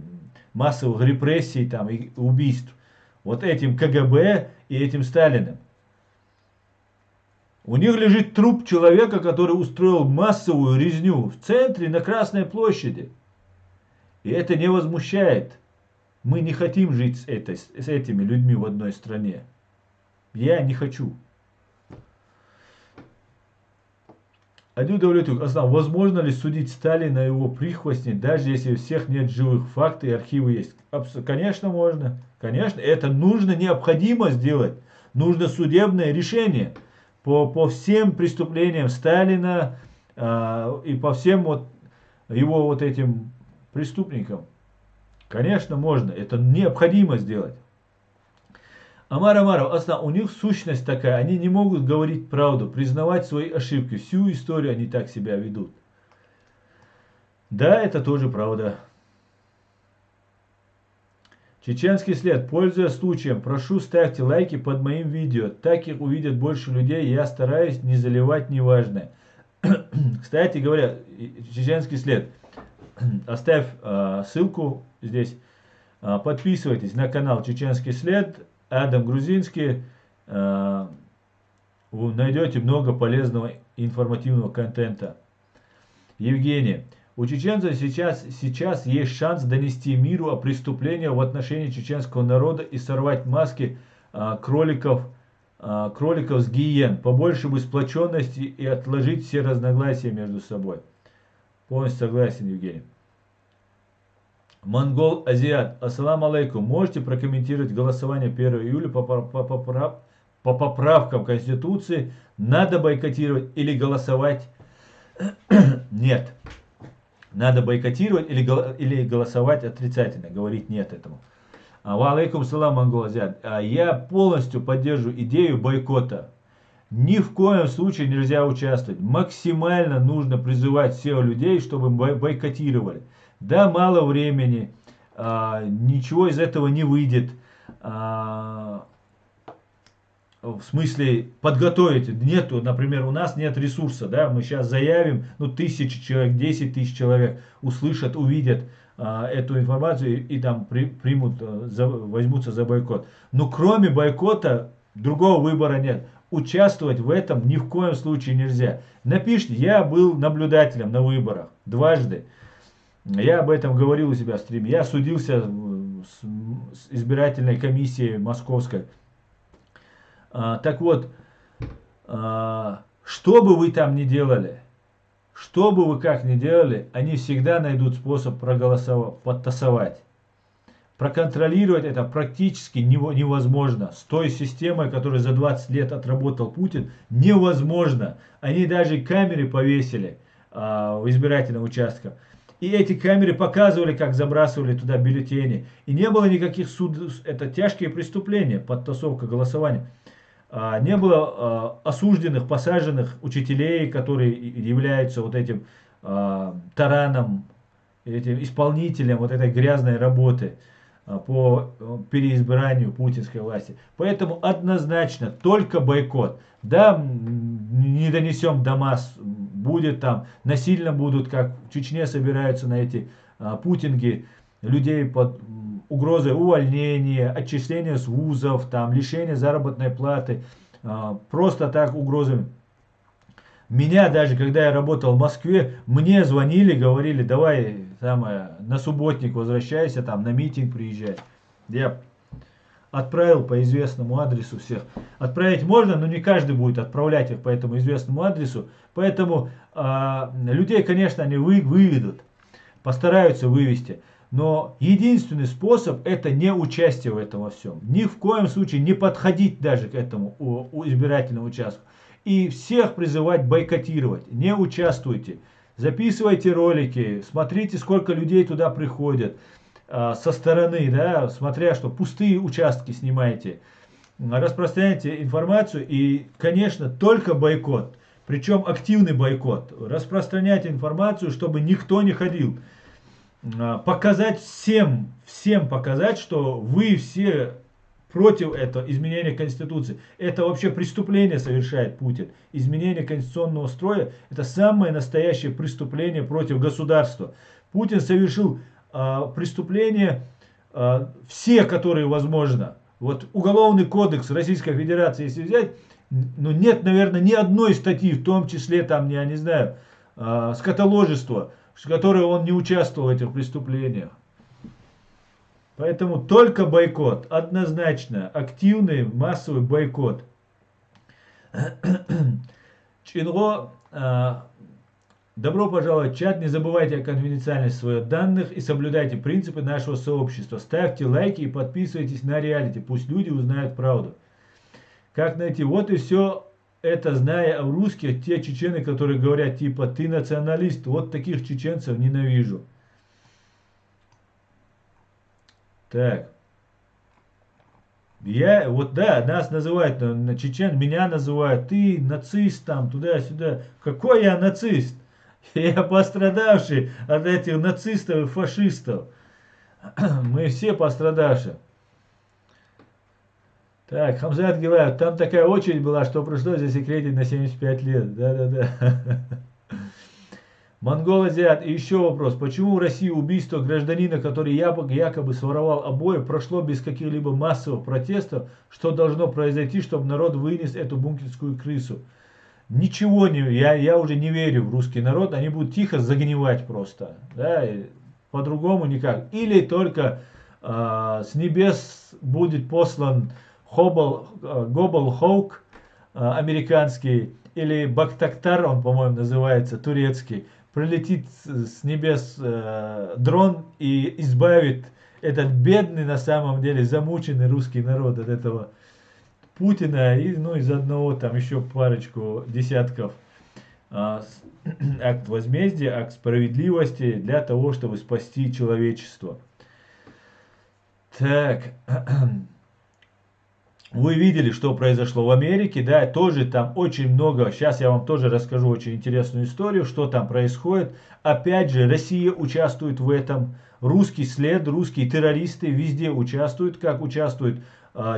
массовых репрессий там, и убийств. Вот этим КГБ и этим Сталиным. У них лежит труп человека, который устроил массовую резню в центре на Красной площади. И это не возмущает. Мы не хотим жить с этими людьми в одной стране. Я не хочу. Возможно ли судить Сталина и его прихвостней, даже если у всех нет живых? Факты и архивы есть. Конечно, можно. Конечно, это нужно, необходимо сделать. Нужно судебное решение по всем преступлениям Сталина и по всем вот его вот этим преступникам. Конечно, можно. Это необходимо сделать. Амар Амаров, у них сущность такая, они не могут говорить правду, признавать свои ошибки. Всю историю они так себя ведут. Да, это тоже правда. Чеченский след. Пользуясь случаем, прошу ставьте лайки под моим видео. Так их увидят больше людей, я стараюсь не заливать неважное. Кстати говоря, чеченский след. Оставь ссылку здесь. Подписывайтесь на канал Чеченский след. Адам Грузинский. Вы найдете много полезного информативного контента. Евгений. У чеченцев сейчас есть шанс донести миру о преступлении в отношении чеченского народа и сорвать маски кроликов с гиен. Побольше бы сплоченности и отложить все разногласия между собой. Полностью согласен, Евгений. Монгол Азиат. Ассаламу алейкум. Можете прокомментировать голосование 1 июля по поправкам Конституции? Надо бойкотировать или голосовать? Нет. Надо бойкотировать или голосовать отрицательно. Говорить нет этому. Ва алейкум салам, Монгол Азиат. Я полностью поддерживаю идею бойкота. Ни в коем случае нельзя участвовать. Максимально нужно призывать всех людей, чтобы бойкотировали. Да, мало времени, ничего из этого не выйдет. В смысле, подготовить. Нету, например, у нас нет ресурса, да, мы сейчас заявим, 1000 человек, 10 тысяч человек услышат, увидят эту информацию и там возьмутся за бойкот. Но кроме бойкота, другого выбора нет. Участвовать в этом ни в коем случае нельзя. Напишите, я был наблюдателем на выборах дважды. Я об этом говорил у себя в стриме. Я судился с избирательной комиссией московской. Так вот, что бы вы там ни делали, что бы вы как ни делали, они всегда найдут способ проголосовать, подтасовать. Проконтролировать это практически невозможно. С той системой, которую за 20 лет отработал Путин, невозможно. Они даже камеры повесили в избирательных участках. И эти камеры показывали, как забрасывали туда бюллетени. И не было никаких судов. Это тяжкие преступления, подтасовка голосования. не было осужденных, посаженных учителей, которые являются вот этим тараном, этим исполнителем вот этой грязной работы по переизбранию путинской власти. Поэтому однозначно только бойкот. Да, не донесем до масс, будет там, насильно будут, как в Чечне собираются на эти путинги, людей под угрозой увольнения, отчисления с вузов, там, лишения заработной платы, просто так угрозами. Меня даже, когда я работал в Москве, мне звонили, говорили, давай на субботник возвращайся, там на митинг приезжай. Я отправил по известному адресу всех. Отправить можно, но не каждый будет отправлять их по этому известному адресу. Поэтому людей, конечно, они выведут, постараются вывести. Но единственный способ это не участие в этом во всем. Ни в коем случае не подходить даже к этому избирательному участку. И всех призывать бойкотировать. Не участвуйте. Записывайте ролики, смотрите, сколько людей туда приходят со стороны, да, смотря что пустые участки снимаете. Распространяйте информацию и, конечно, только бойкот. Причем активный бойкот. Распространяйте информацию, чтобы никто не ходил. Показать всем показать, что вы все против этого изменения Конституции. Это вообще преступление совершает Путин. Изменение конституционного строя – это самое настоящее преступление против государства. Путин совершил преступления все, которые возможно. Вот Уголовный кодекс Российской Федерации, если взять, ну нет, наверное, ни одной статьи, в том числе там, я не знаю, скотоложество, в которой он не участвовал в этих преступлениях. Поэтому только бойкот, однозначно, активный массовый бойкот. Чинло, добро пожаловать в чат, не забывайте о конфиденциальности своих данных и соблюдайте принципы нашего сообщества. Ставьте лайки и подписывайтесь на реалити, пусть люди узнают правду. Как найти? Вот и все это, зная о русских, те чечены, которые говорят типа ты националист, вот таких чеченцев ненавижу. Так. Вот да, нас называют, чечен, меня называют, ты нацист там, туда-сюда. Какой я нацист? Я пострадавший от этих нацистов и фашистов. Мы все пострадавшие. Так, Хамзат Гилаев, там такая очередь была, что пришлось засекретить на 75 лет. Да-да-да. Монгол Азиат. И еще вопрос. Почему в России убийство гражданина, который якобы своровал обои, прошло без каких-либо массовых протестов? Что должно произойти, чтобы народ вынес эту бункерскую крысу? Ничего не... Я уже не верю в русский народ. Они будут тихо загнивать просто. Да, по-другому никак. Или только с небес будет послан Гобл Хоук американский. Или Бактактар, он, по-моему, называется, турецкий. Прилетит с небес дрон и избавит этот бедный, на самом деле, замученный русский народ от этого Путина и, ну, из одного там еще парочку десятков акт возмездия, акт справедливости для того, чтобы спасти человечество. Так... Вы видели, что произошло в Америке, да, тоже там очень много, сейчас я вам тоже расскажу очень интересную историю, что там происходит. Опять же, Россия участвует в этом, русский след, русские террористы везде участвуют, как участвуют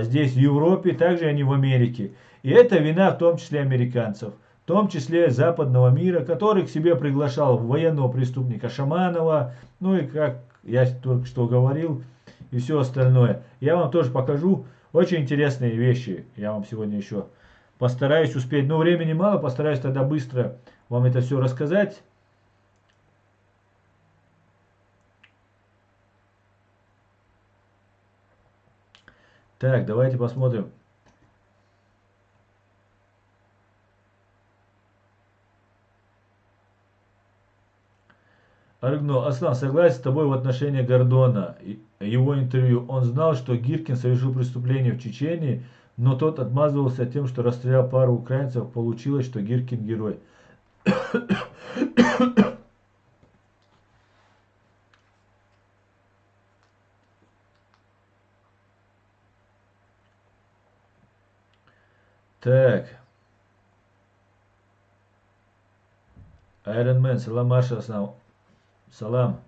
здесь в Европе, также они в Америке. И это вина в том числе американцев, в том числе западного мира, который к себе приглашал военного преступника Шаманова, ну и как я только что говорил, и все остальное. Я вам тоже покажу. Очень интересные вещи я вам сегодня еще постараюсь успеть. Но времени мало, постараюсь тогда быстро вам это все рассказать. Так, давайте посмотрим. Аргно, Аслан, согласен с тобой в отношении Гордона. Его интервью. Он знал, что Гиркин совершил преступление в Чечении, но тот отмазывался тем, что расстрелял пару украинцев. Получилось, что Гиркин герой. Так. Iron Man, салам маршал, салам.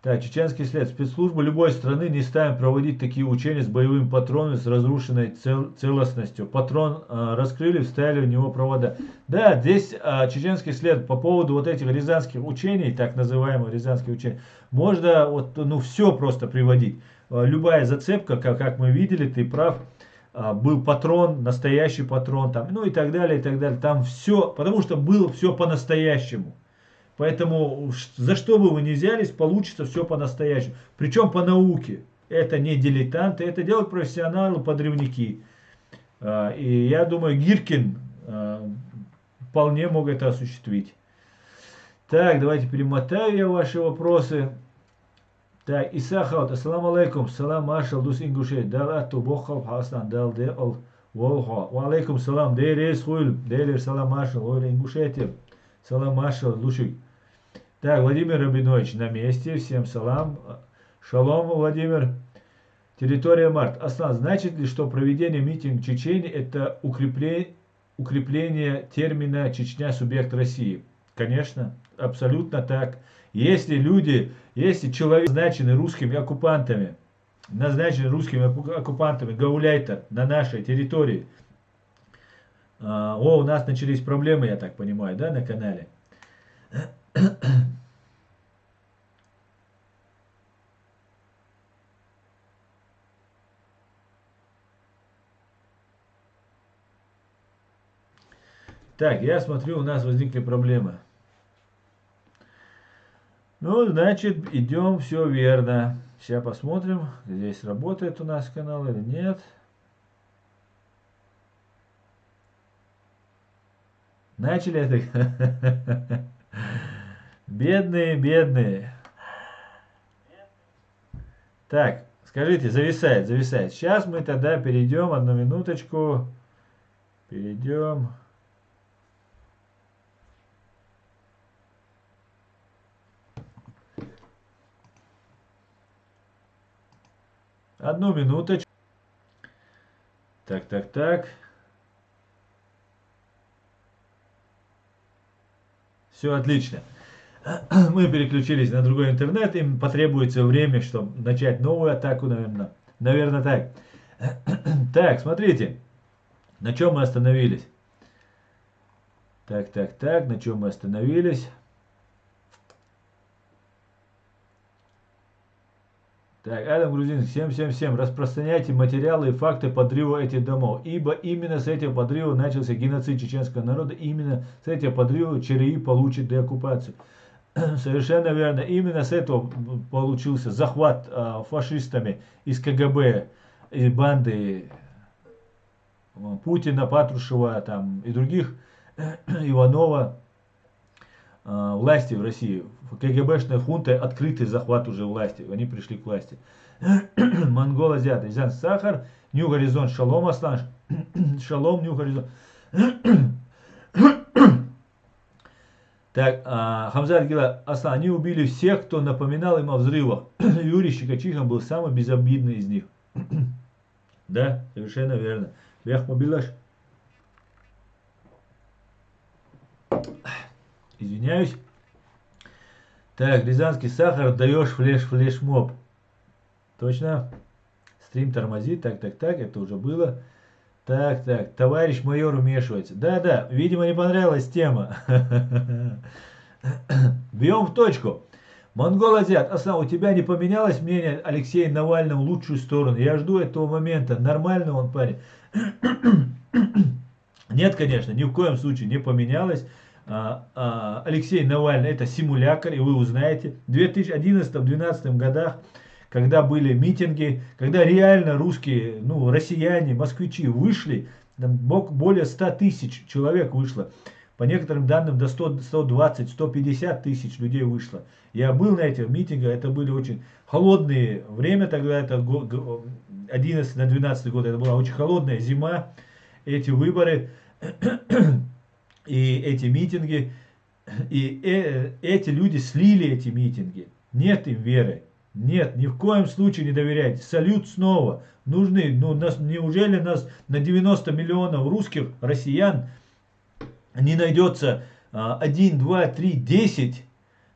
Так, чеченский след. Спецслужбы любой страны не ставим проводить такие учения с боевым патроном с разрушенной целостностью. Патрон раскрыли, вставили в него провода. Да, здесь чеченский след по поводу вот этих рязанских учений, так называемых рязанских учений, можно вот, ну, все просто приводить. Любая зацепка, как мы видели, ты прав, был патрон, настоящий патрон, там, ну и так далее, и так далее. Там все, потому что было все по-настоящему. Поэтому за что бы вы ни взялись, получится все по-настоящему. Причем по науке. Это не дилетанты, это делают профессионалы, подрывники. И я думаю, Гиркин вполне мог это осуществить. Так, давайте перемотаю я ваши вопросы. Так, Исахаут, ассаламу алейкум, салам маршал, дус ингушей, дал атту бохал хасан, дал де ал волха. Ва алейкум салам, де рейс хуйл, де салам маршал, ойля ингушетия. Салам маршал, лучший. Так, Владимир Рабинович на месте. Всем салам. Шалом, Владимир. Территория Март. Аслан, значит ли, что проведение митинга в Чечне это укрепление термина Чечня субъект России? Конечно, абсолютно так. Если человек назначены русскими оккупантами, гауляйтер на нашей территории, у нас начались проблемы, я так понимаю, да, на канале. Так, я смотрю, у нас возникли проблемы. Ну, значит, идем, все верно. Сейчас посмотрим, здесь работает у нас канал или нет. Начали это. Бедные, бедные. Так, скажите, зависает. Сейчас мы тогда перейдем, одну минуточку. Перейдем. Одну минуточку. Так. Все отлично. Мы переключились на другой интернет, им потребуется время, чтобы начать новую атаку, наверное. Наверное, так. Так, смотрите, на чем мы остановились. Так, на чем мы остановились. Так, Адам Грузинский, всем. Распространяйте материалы и факты подрыва этих домов. Ибо именно с этого подрыва начался геноцид чеченского народа. Именно с этого подрыва ЧРИ получит деоккупацию. Совершенно верно. Именно с этого получился захват фашистами из КГБ, из банды Путина, Патрушева там, и других, Иванова, власти в России. КГБшная хунта, открытый захват уже власти. Они пришли к власти. Монгол, азиат, Рязан, Сахар, Нью Горизонт, Шалом, Аслан, Шалом, Нью Горизонт. Так, Хамзат Гила, Аслан, они убили всех, кто напоминал им о взрывах. Юрий Щекочихин был самый безобидный из них. Да, совершенно верно. Бях Мобилаш. Извиняюсь. Так, Рязанский Сахар, даешь флешмоб. Точно? Стрим тормозит. Так, это уже было. Так, товарищ майор вмешивается. Да, видимо, не понравилась тема. Бьем в точку. Монгол Азиат, Аслан, у тебя не поменялось мнение Алексея Навального в лучшую сторону? Я жду этого момента. Нормальный он парень. Нет, конечно, ни в коем случае не поменялось. Алексей Навальный это симулятор, и вы узнаете. В 2011-2012 годах, когда были митинги, когда реально русские, россияне, москвичи вышли, там более 100 тысяч человек вышло. По некоторым данным до 120-150 тысяч людей вышло. Я был на этих митингах, это были очень холодные время тогда, это 11 на 12 год, это была очень холодная зима, эти выборы. И эти митинги, и эти люди слили эти митинги. Нет им веры. Нет, ни в коем случае не доверяйте. Салют снова. Нужны, неужели нас на 90 миллионов русских, россиян, не найдется 1, 2, 3, 10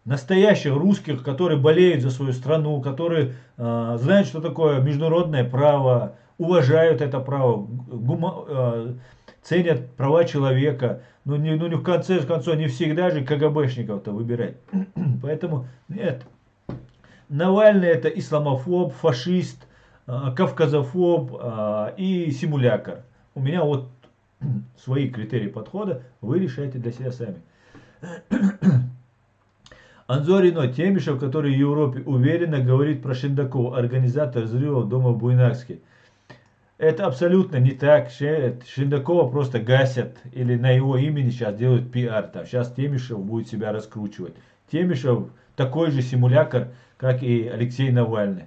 настоящих русских, которые болеют за свою страну, которые знают, что такое международное право, уважают это право, ценят права человека. Но в конце концов не всегда же КГБшников-то выбирать. Поэтому нет. Навальный это исламофоб, фашист, кавказофоб и симулятор. У меня вот свои критерии подхода, вы решаете для себя сами. Анзорино Темишев, который в Европе уверенно говорит про Шендакова, организатор взрыва дома в Буйнакске. Это абсолютно не так. Шендакова просто гасят или на его имени сейчас делают пиар. Там. Сейчас Темишев будет себя раскручивать. Темишев такой же симулятор, как и Алексей Навальный.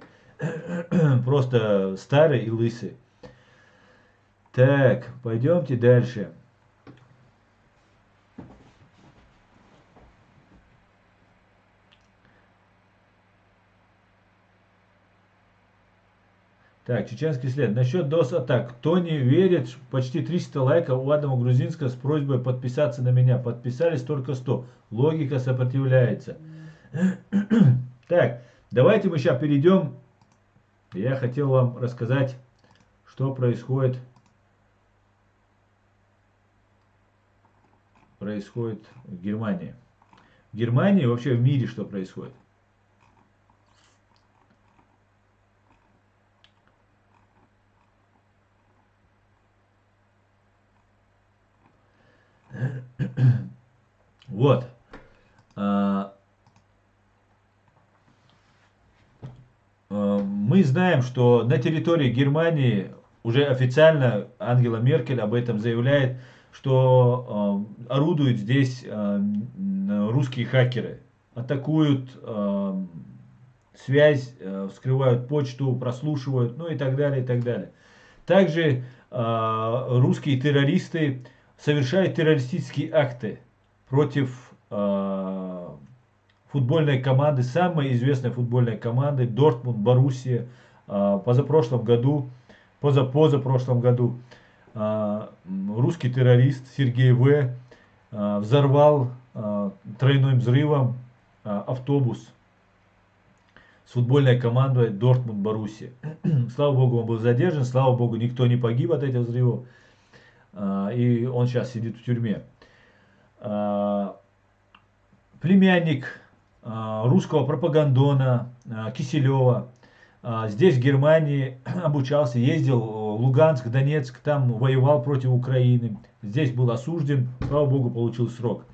Просто старый и лысый. Так, пойдемте дальше. Так, чеченский след. Насчет DOS-атак. Кто не верит, почти 300 лайков у Адама Грузинского с просьбой подписаться на меня. Подписались только 100. Логика сопротивляется. Так, давайте мы сейчас перейдем. Я хотел вам рассказать, что происходит в Германии. В Германии, вообще в мире что происходит. Вот. Мы знаем, что на территории Германии уже официально Ангела Меркель об этом заявляет, что орудуют здесь русские хакеры. Атакуют связь, вскрывают почту, прослушивают, ну и так далее, и так далее. Также русские террористы совершают террористические акты против футбольной команды, самой известной футбольной команды Дортмунд, Боруссия. Позапрошлом году русский террорист Сергей В. взорвал тройным взрывом автобус с футбольной командой Дортмунд, Боруссия. Слава богу, он был задержан, слава богу, никто не погиб от этих взрывов. И он сейчас сидит в тюрьме. Племянник русского пропагандона Киселева здесь в Германии обучался, ездил в Луганск, Донецк, там воевал против Украины. Здесь был осужден, слава богу, получил срок.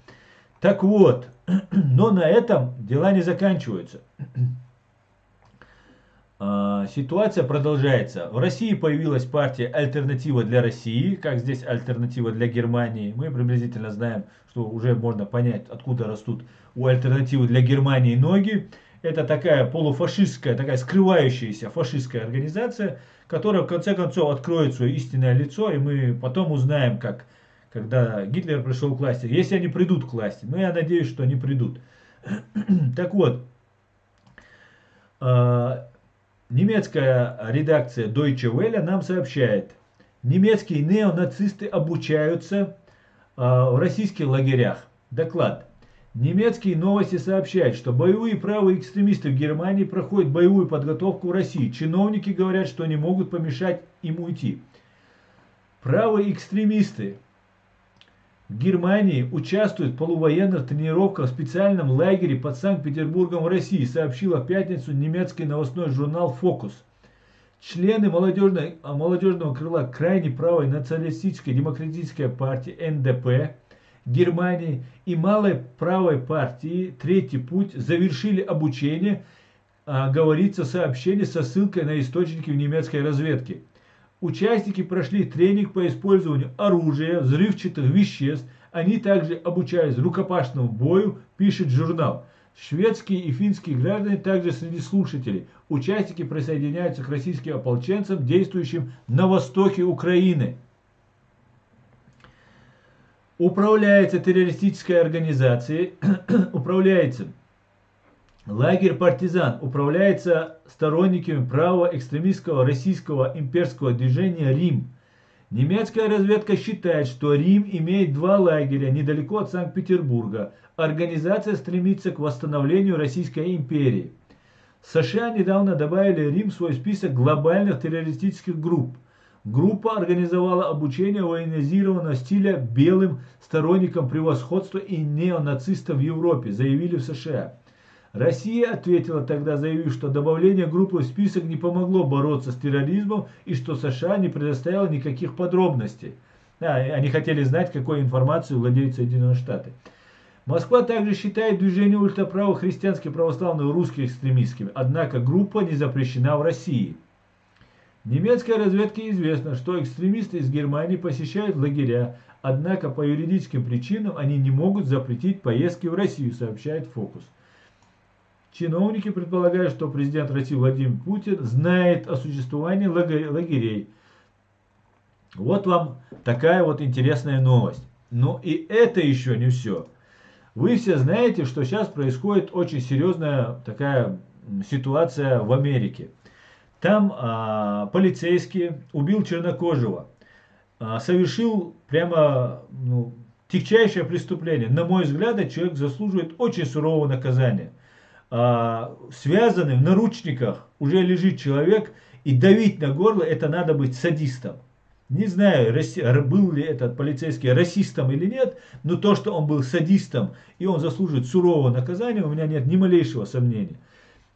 Так вот, но на этом дела не заканчиваются. Ситуация продолжается. В России появилась партия «Альтернатива для России», как здесь «Альтернатива для Германии». Мы приблизительно знаем, что уже можно понять, откуда растут у «Альтернативы для Германии» ноги. Это такая полуфашистская, такая скрывающаяся фашистская организация, которая в конце концов откроет свое истинное лицо, и мы потом узнаем, как, когда Гитлер пришел к власти, если они придут к власти. Но я надеюсь, что они придут. Так вот, немецкая редакция Deutsche Welle нам сообщает, немецкие неонацисты обучаются в российских лагерях. Доклад. Немецкие новости сообщают, что боевые правые экстремисты в Германии проходят боевую подготовку в России. Чиновники говорят, что не могут помешать им уйти. Правые экстремисты в Германии участвуют в полувоенных тренировках в специальном лагере под Санкт-Петербургом в России, сообщила в пятницу немецкий новостной журнал «Фокус». Члены молодежного крыла крайне правой националистической демократической партии НДП Германии и малой правой партии «Третий путь» завершили обучение, говорится сообщение со ссылкой на источники в немецкой разведке. Участники прошли тренинг по использованию оружия, взрывчатых веществ. Они также обучались рукопашному бою, пишет журнал. Шведские и финские граждане также среди слушателей. Участники присоединяются к российским ополченцам, действующим на востоке Украины. Управляется террористической организацией, Лагерь «Партизан» управляется сторонниками правого экстремистского российского имперского движения «Рим». Немецкая разведка считает, что Рим имеет два лагеря недалеко от Санкт-Петербурга. Организация стремится к восстановлению Российской империи. США недавно добавили Рим в свой список глобальных террористических групп. Группа организовала обучение военизированного стиля белым сторонникам превосходства и неонацистам в Европе, заявили в США. Россия ответила тогда, заявив, что добавление группы в список не помогло бороться с терроризмом и что США не предоставило никаких подробностей. Они хотели знать, какой информацией владеют Соединенные Штаты. Москва также считает движение ультраправых христианских православных русских экстремистскими, однако группа не запрещена в России. Немецкой разведке известно, что экстремисты из Германии посещают лагеря, однако по юридическим причинам они не могут запретить поездки в Россию, сообщает Фокус. Чиновники предполагают, что президент России Владимир Путин знает о существовании лагерей. Вот вам такая вот интересная новость. Но и это еще не все. Вы все знаете, что сейчас происходит очень серьезная такая ситуация в Америке. Там полицейский убил чернокожего, совершил прямо тягчайшее преступление. На мой взгляд, этот человек заслуживает очень сурового наказания. Связанный в наручниках уже лежит человек, и давить на горло — это надо быть садистом. Не знаю, был ли этот полицейский расистом или нет, но то, что он был садистом и он заслуживает сурового наказания, у меня нет ни малейшего сомнения.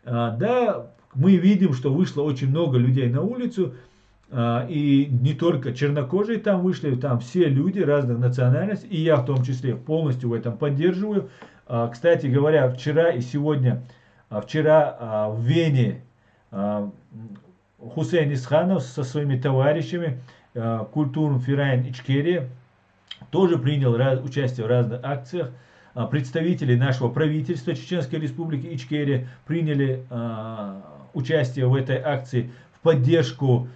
Да, мы видим, что вышло очень много людей на улицу, и не только чернокожие там вышли, там все люди разных национальностей, и я в том числе полностью в этом поддерживаю. Кстати говоря, вчера и сегодня, вчера в Вене Хусейн Исханов со своими товарищами, Культурнферайн Ичкерия, тоже принял участие в разных акциях. Представители нашего правительства Чеченской Республики Ичкерия приняли участие в этой акции в поддержку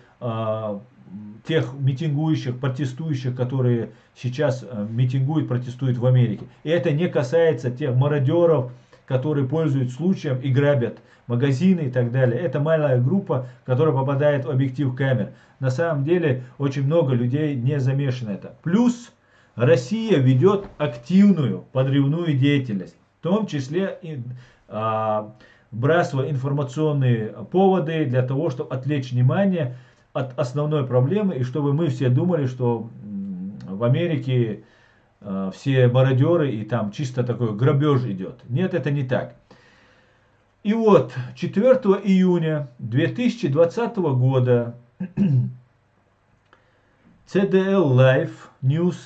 тех митингующих, протестующих, которые сейчас митингуют, протестуют в Америке. И это не касается тех мародеров, которые пользуются случаем и грабят магазины и так далее. Это малая группа, которая попадает в объектив камер. На самом деле очень много людей не замешано это. Плюс Россия ведет активную подрывную деятельность, в том числе и вбрасывая информационные поводы для того, чтобы отвлечь внимание от основной проблемы, и чтобы мы все думали, что в Америке все мародеры и там чисто такой грабеж идет. Нет, это не так. И вот 4 июня 2020 года CDL Life News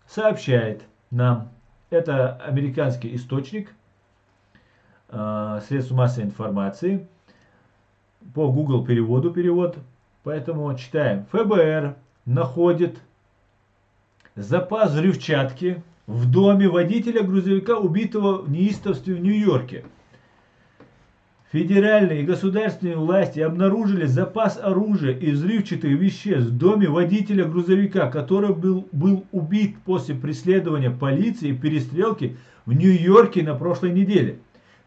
сообщает нам, это американский источник, средств массовой информации, по Google переводу перевод, поэтому читаем. ФБР находит запас взрывчатки в доме водителя грузовика, убитого в неистовстве в Нью-Йорке. Федеральные и государственные власти обнаружили запас оружия и взрывчатых веществ в доме водителя грузовика, который был убит после преследования полиции и перестрелки в Нью-Йорке на прошлой неделе.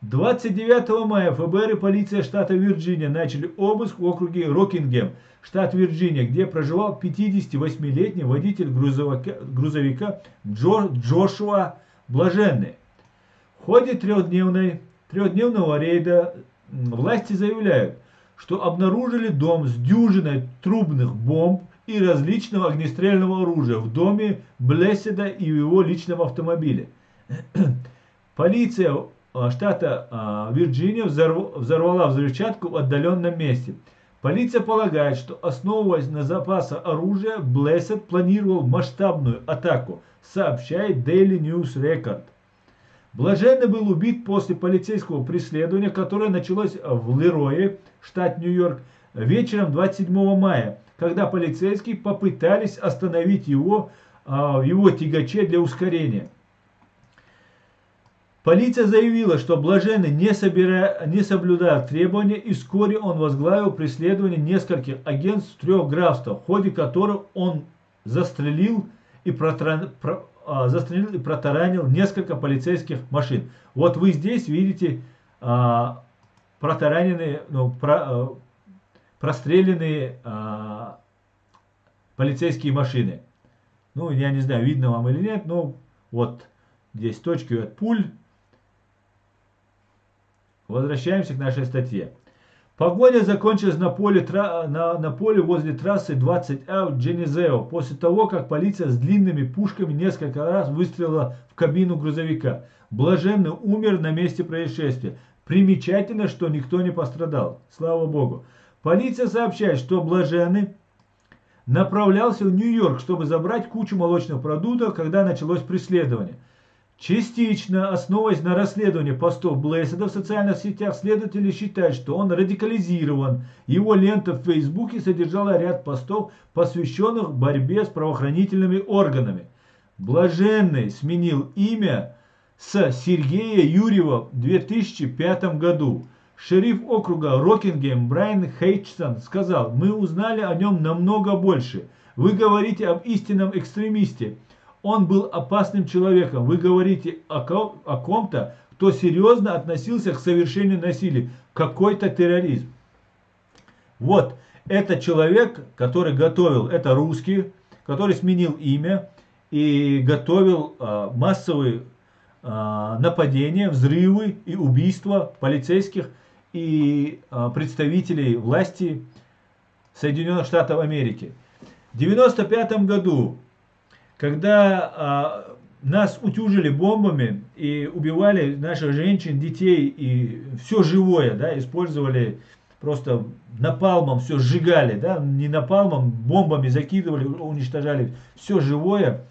29 мая ФБР и полиция штата Вирджиния начали обыск в округе Рокингем, штат Вирджиния, где проживал 58-летний водитель грузовика Джошуа Блаженный. В ходе трехдневного рейда власти заявляют, что обнаружили дом с дюжиной трубных бомб и различного огнестрельного оружия в доме Блесседа и в его личном автомобиле. Полиция штата Вирджиния взорвала взрывчатку в отдаленном месте. Полиция полагает, что, основываясь на запасах оружия, Блессед планировал масштабную атаку, сообщает Daily News Record. Блаженный был убит после полицейского преследования, которое началось в Лерое, штат Нью-Йорк, вечером 27 мая, когда полицейские попытались остановить его в его тягаче для ускорения. Полиция заявила, что Блаженный не соблюдал требования, и вскоре он возглавил преследование нескольких агентств в 3 графствах, в ходе которых он застрелил и протаранил несколько полицейских машин. Вот вы здесь видите протараненные, ну, простреленные полицейские машины. Ну, я не знаю, видно вам или нет, но вот здесь точки от пуль. Возвращаемся к нашей статье. Погоня закончилась на поле возле трассы 20А в Дженезео после того, как полиция с длинными пушками несколько раз выстрелила в кабину грузовика. Блаженный умер на месте происшествия. Примечательно, что никто не пострадал. Слава Богу. Полиция сообщает, что Блаженный направлялся в Нью-Йорк, чтобы забрать кучу молочных продуктов, когда началось преследование. Частично, основываясь на расследовании постов Блэссида в социальных сетях, следователи считают, что он радикализирован. Его лента в Фейсбуке содержала ряд постов, посвященных борьбе с правоохранительными органами. Блаженный сменил имя с Сергея Юрьева в 2005 году. Шериф округа Рокингем Брайан Хейчсон сказал: «Мы узнали о нем намного больше. Вы говорите об истинном экстремисте. Он был опасным человеком. Вы говорите о ком-то, кто серьезно относился к совершению насилия. Какой-то терроризм». Вот, это человек, который готовил, это русский, который сменил имя и готовил массовые нападения, взрывы и убийства полицейских и представителей власти Соединенных Штатов Америки. В 1995 году, когда нас утюжили бомбами и убивали наших женщин, детей и все живое, да, использовали просто напалмом, все сжигали, да, не напалмом, бомбами закидывали, уничтожали все живое,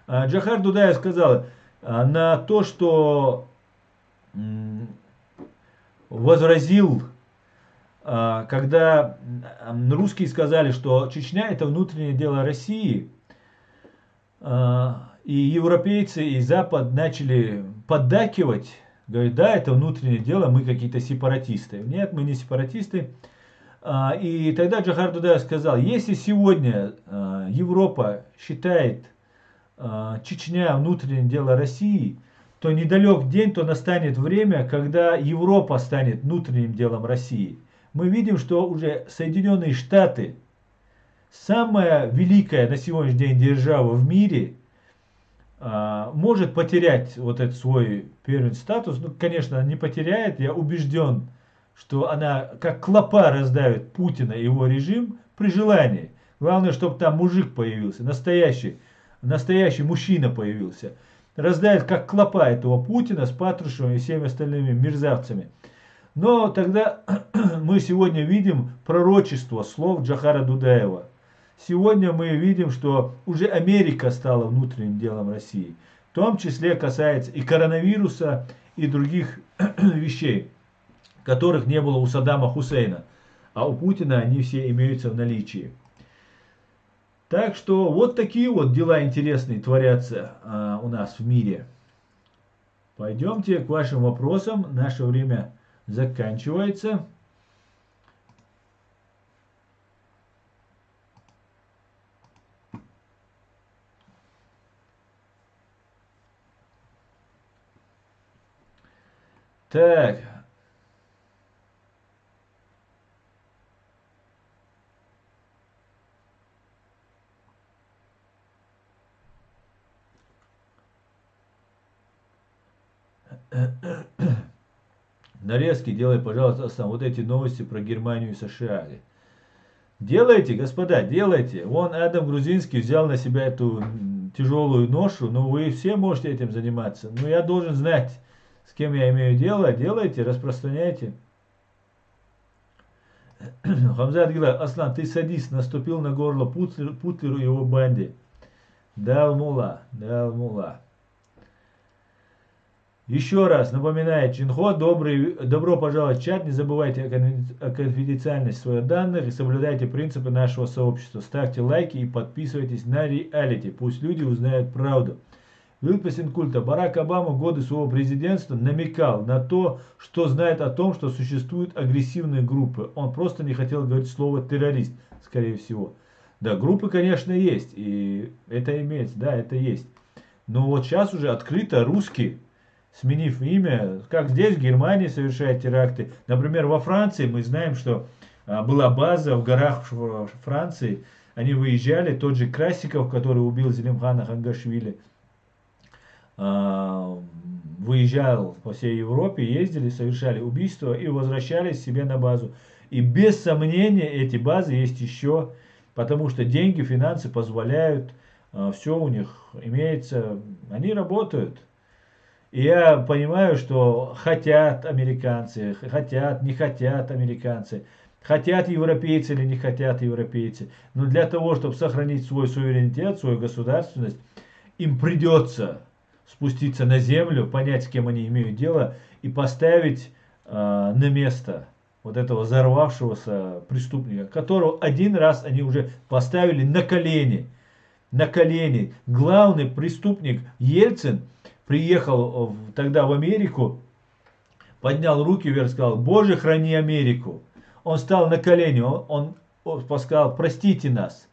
Джохар Дудаев сказал на то, что возразил, когда русские сказали, что Чечня это внутреннее дело России, и европейцы и Запад начали поддакивать, говорят, да, это внутреннее дело, мы какие-то сепаратисты. Нет, мы не сепаратисты. И тогда Джохар Дудаев сказал, если сегодня Европа считает Чечня внутреннее дело России, то недалек день, то настанет время, когда Европа станет внутренним делом России. Мы видим, что уже Соединенные Штаты, самая великая на сегодняшний день держава в мире, может потерять вот этот свой первый статус. Ну, конечно, она не потеряет. Я убежден, что она как клопа раздавит Путина и его режим при желании. Главное, чтобы там мужик появился, настоящий мужчина появился. Раздавит как клопа этого Путина с Патрушевым и всеми остальными мерзавцами. Но тогда мы сегодня видим пророчество слов Джохара Дудаева. Сегодня мы видим, что уже Америка стала внутренним делом России. В том числе касается и коронавируса, и других вещей, которых не было у Саддама Хусейна. А у Путина они все имеются в наличии. Так что вот такие вот дела интересные творятся у нас в мире. Пойдемте к вашим вопросам. Наше время заканчивается. Так. Нарезки делай, пожалуйста, сам. Вот эти новости про Германию и США. Делайте, господа, делайте. Вон Адам Грузинский взял на себя эту тяжелую ношу, но вы все можете этим заниматься. Но я должен знать, с кем я имею дело. Делайте, распространяйте. Хамзат говорит, Аслан, ты садись, наступил на горло Путлеру и его банде. Дал мула. Еще раз напоминаю, Чинхо, добро пожаловать в чат. Не забывайте о конфиденциальности своих данных и соблюдайте принципы нашего сообщества. Ставьте лайки и подписывайтесь на реалити. Пусть люди узнают правду. Вилпесин культа. Барак Обама в годы своего президентства намекал на то, что знает о том, что существуют агрессивные группы. Он просто не хотел говорить слово террорист, скорее всего. Да, группы, конечно, есть. И это имеется, да, это есть. Но вот сейчас уже открыто русские сменив имя, как здесь в Германии совершают теракты. Например, во Франции мы знаем, что была база в горах Франции. Они выезжали, тот же Красиков, который убил Зелимхана Хангашвили, выезжал по всей Европе, ездили, совершали убийства и возвращались себе на базу. И без сомнения эти базы есть еще, потому что деньги, финансы позволяют, все у них имеется, они работают. И я понимаю, что хотят американцы, хотят, не хотят американцы, хотят европейцы или не хотят европейцы. Но для того, чтобы сохранить свой суверенитет, свою государственность, им придется спуститься на землю, понять, с кем они имеют дело, и поставить на место вот этого взорвавшегося преступника, которого один раз они уже поставили на колени. На колени. Главный преступник Ельцин приехал тогда в Америку, поднял руки вверх, сказал: «Боже, храни Америку». Он стал на колени, он сказал: «Простите нас».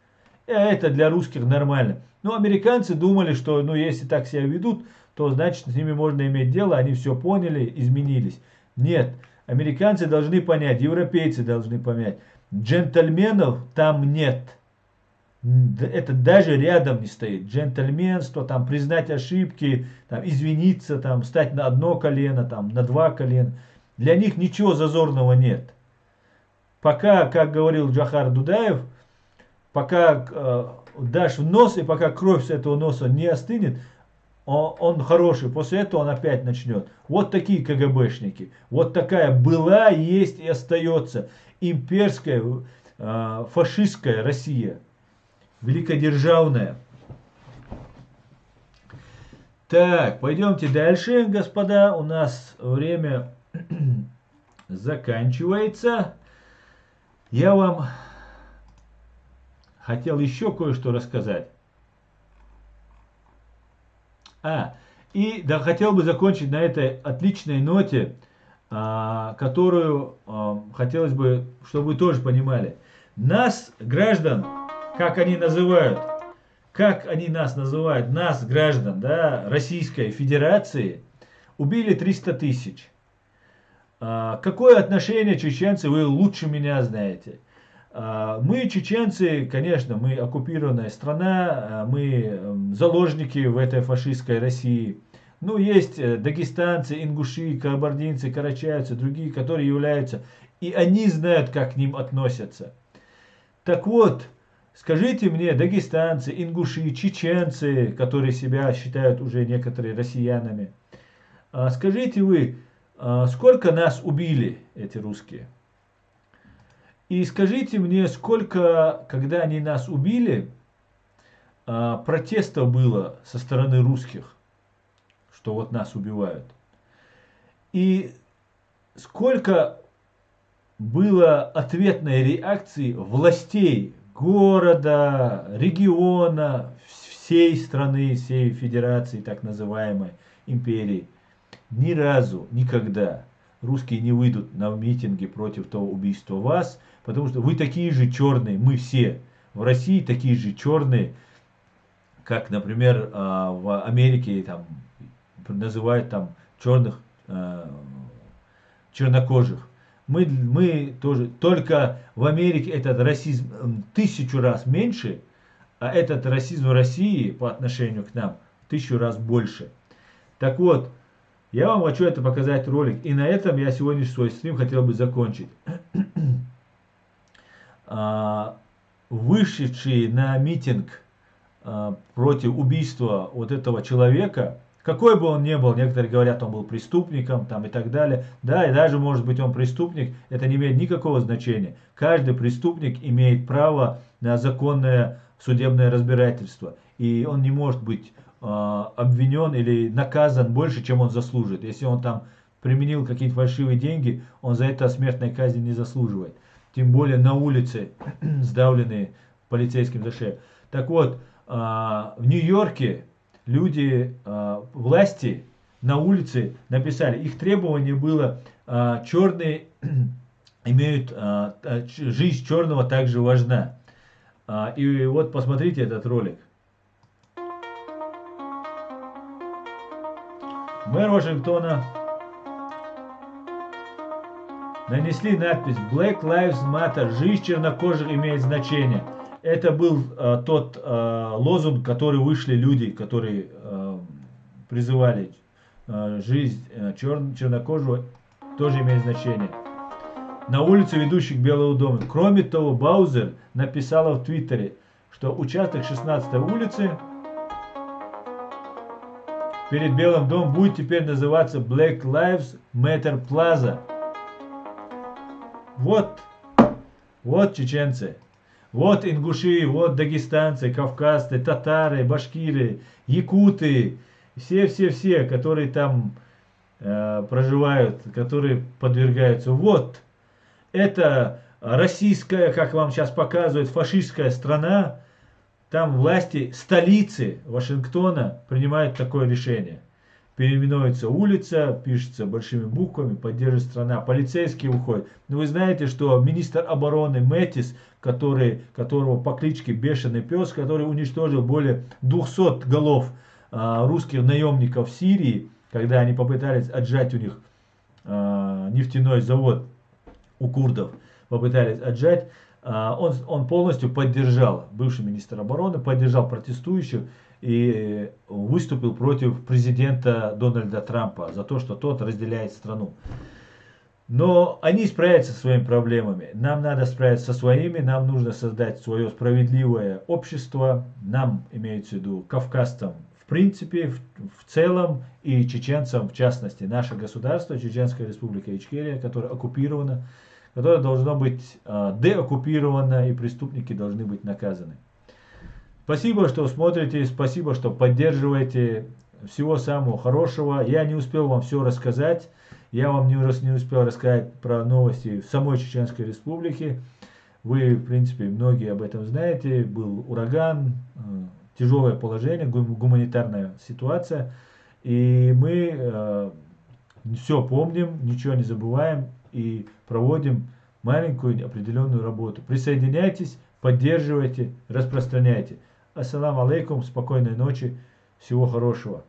Это для русских нормально. Но американцы думали, что если так себя ведут, то значит с ними можно иметь дело, они все поняли, изменились. Нет, американцы должны понять, европейцы должны понять, джентльменов там нет. Это даже рядом не стоит. Джентльменство, там, признать ошибки, там, извиниться, там, встать на одно колено, там, на два колена. Для них ничего зазорного нет. Пока, как говорил Джохар Дудаев, пока дашь в нос, и пока кровь с этого носа не остынет, он хороший. После этого он опять начнет. Вот такие КГБшники. Вот такая была, есть и остается имперская, фашистская Россия. Великодержавная. Так, пойдемте дальше, господа. У нас время заканчивается. Я вам хотел еще кое-что рассказать. И да, хотел бы закончить на этой отличной ноте, которую хотелось бы, чтобы вы тоже понимали. Нас, граждан, как они нас называют, нас, граждан, да, Российской Федерации, убили 300 тысяч. Какое отношение чеченцы вы лучше меня знаете? Мы, чеченцы, конечно, мы оккупированная страна, мы заложники в этой фашистской России. Ну, есть дагестанцы, ингуши, кабардинцы, карачаевцы, другие, которые являются, и они знают, как к ним относятся. Так вот, скажите мне, дагестанцы, ингуши, чеченцы, которые себя считают уже некоторые россиянами, скажите вы, сколько нас убили эти русские? И скажите мне, сколько, когда они нас убили, протестов было со стороны русских, что вот нас убивают. И сколько было ответной реакции властей города, региона, всей страны, всей федерации, так называемой империи. Ни разу, никогда русские не выйдут на митинги против того убийства вас, потому что вы такие же черные, мы все в России такие же черные, как, например, в Америке там называют там черных, чернокожих. Мы тоже, только в Америке этот расизм 1000 раз меньше, а этот расизм в России по отношению к нам 1000 раз больше. Так вот, я вам хочу это показать ролик, и на этом я сегодняшний свой стрим хотел бы закончить. Вышедшие на митинг против убийства вот этого человека, какой бы он ни был, некоторые говорят, он был преступником там, и так далее. Да, и даже может быть он преступник, это не имеет никакого значения. Каждый преступник имеет право на законное судебное разбирательство. И он не может быть обвинен или наказан больше, чем он заслуживает. Если он там применил какие-то фальшивые деньги, он за это смертной казни не заслуживает. Тем более на улице, сдавленные полицейским за шею. Так вот, в Нью-Йорке люди, власти на улице написали, их требование было, черные имеют, жизнь черного также важна. И вот посмотрите этот ролик. Мэр Вашингтона нанесли надпись Black Lives Matter, жизнь чернокожих имеет значение. Это был тот лозунг, который вышли люди, которые призывали жизнь чернокожего тоже имеет значение. На улице, ведущей к Белому дому. Кроме того, Баузер написала в Твиттере, что участок 16-й улицы перед Белым домом будет теперь называться Black Lives Matter Plaza. Вот чеченцы, вот ингуши, вот дагестанцы, кавказцы, татары, башкиры, якуты, все, которые там проживают, которые подвергаются. Вот, это российская, как вам сейчас показывают, фашистская страна, там власти столицы Вашингтона принимают такое решение. Переименуется улица, пишется большими буквами, поддерживает страна, полицейские уходят. Но вы знаете, что министр обороны Мэттис, которого по кличке Бешеный Пес, который уничтожил более 200 голов русских наемников в Сирии, когда они попытались отжать у них нефтяной завод, у курдов попытались отжать, он полностью поддержал, бывший министр обороны, поддержал протестующих и выступил против президента Дональда Трампа за то, что тот разделяет страну. Но они справятся со своими проблемами. Нам надо справиться со своими, нам нужно создать свое справедливое общество. Нам, имеется в виду, кавказцам в принципе, в целом и чеченцам в частности. Наше государство, Чеченская республика Ичкерия, которая оккупирована, которое должно быть деоккупировано, и преступники должны быть наказаны. Спасибо, что смотрите, спасибо, что поддерживаете. Всего самого хорошего. Я не успел вам все рассказать. Я вам не успел рассказать про новости в самой Чеченской республике. Вы, в принципе, многие об этом знаете. Был ураган, тяжелое положение, гуманитарная ситуация. И мы все помним, ничего не забываем и проводим маленькую определенную работу. Присоединяйтесь, поддерживайте, распространяйте. Ассаламу алейкум, спокойной ночи, всего хорошего.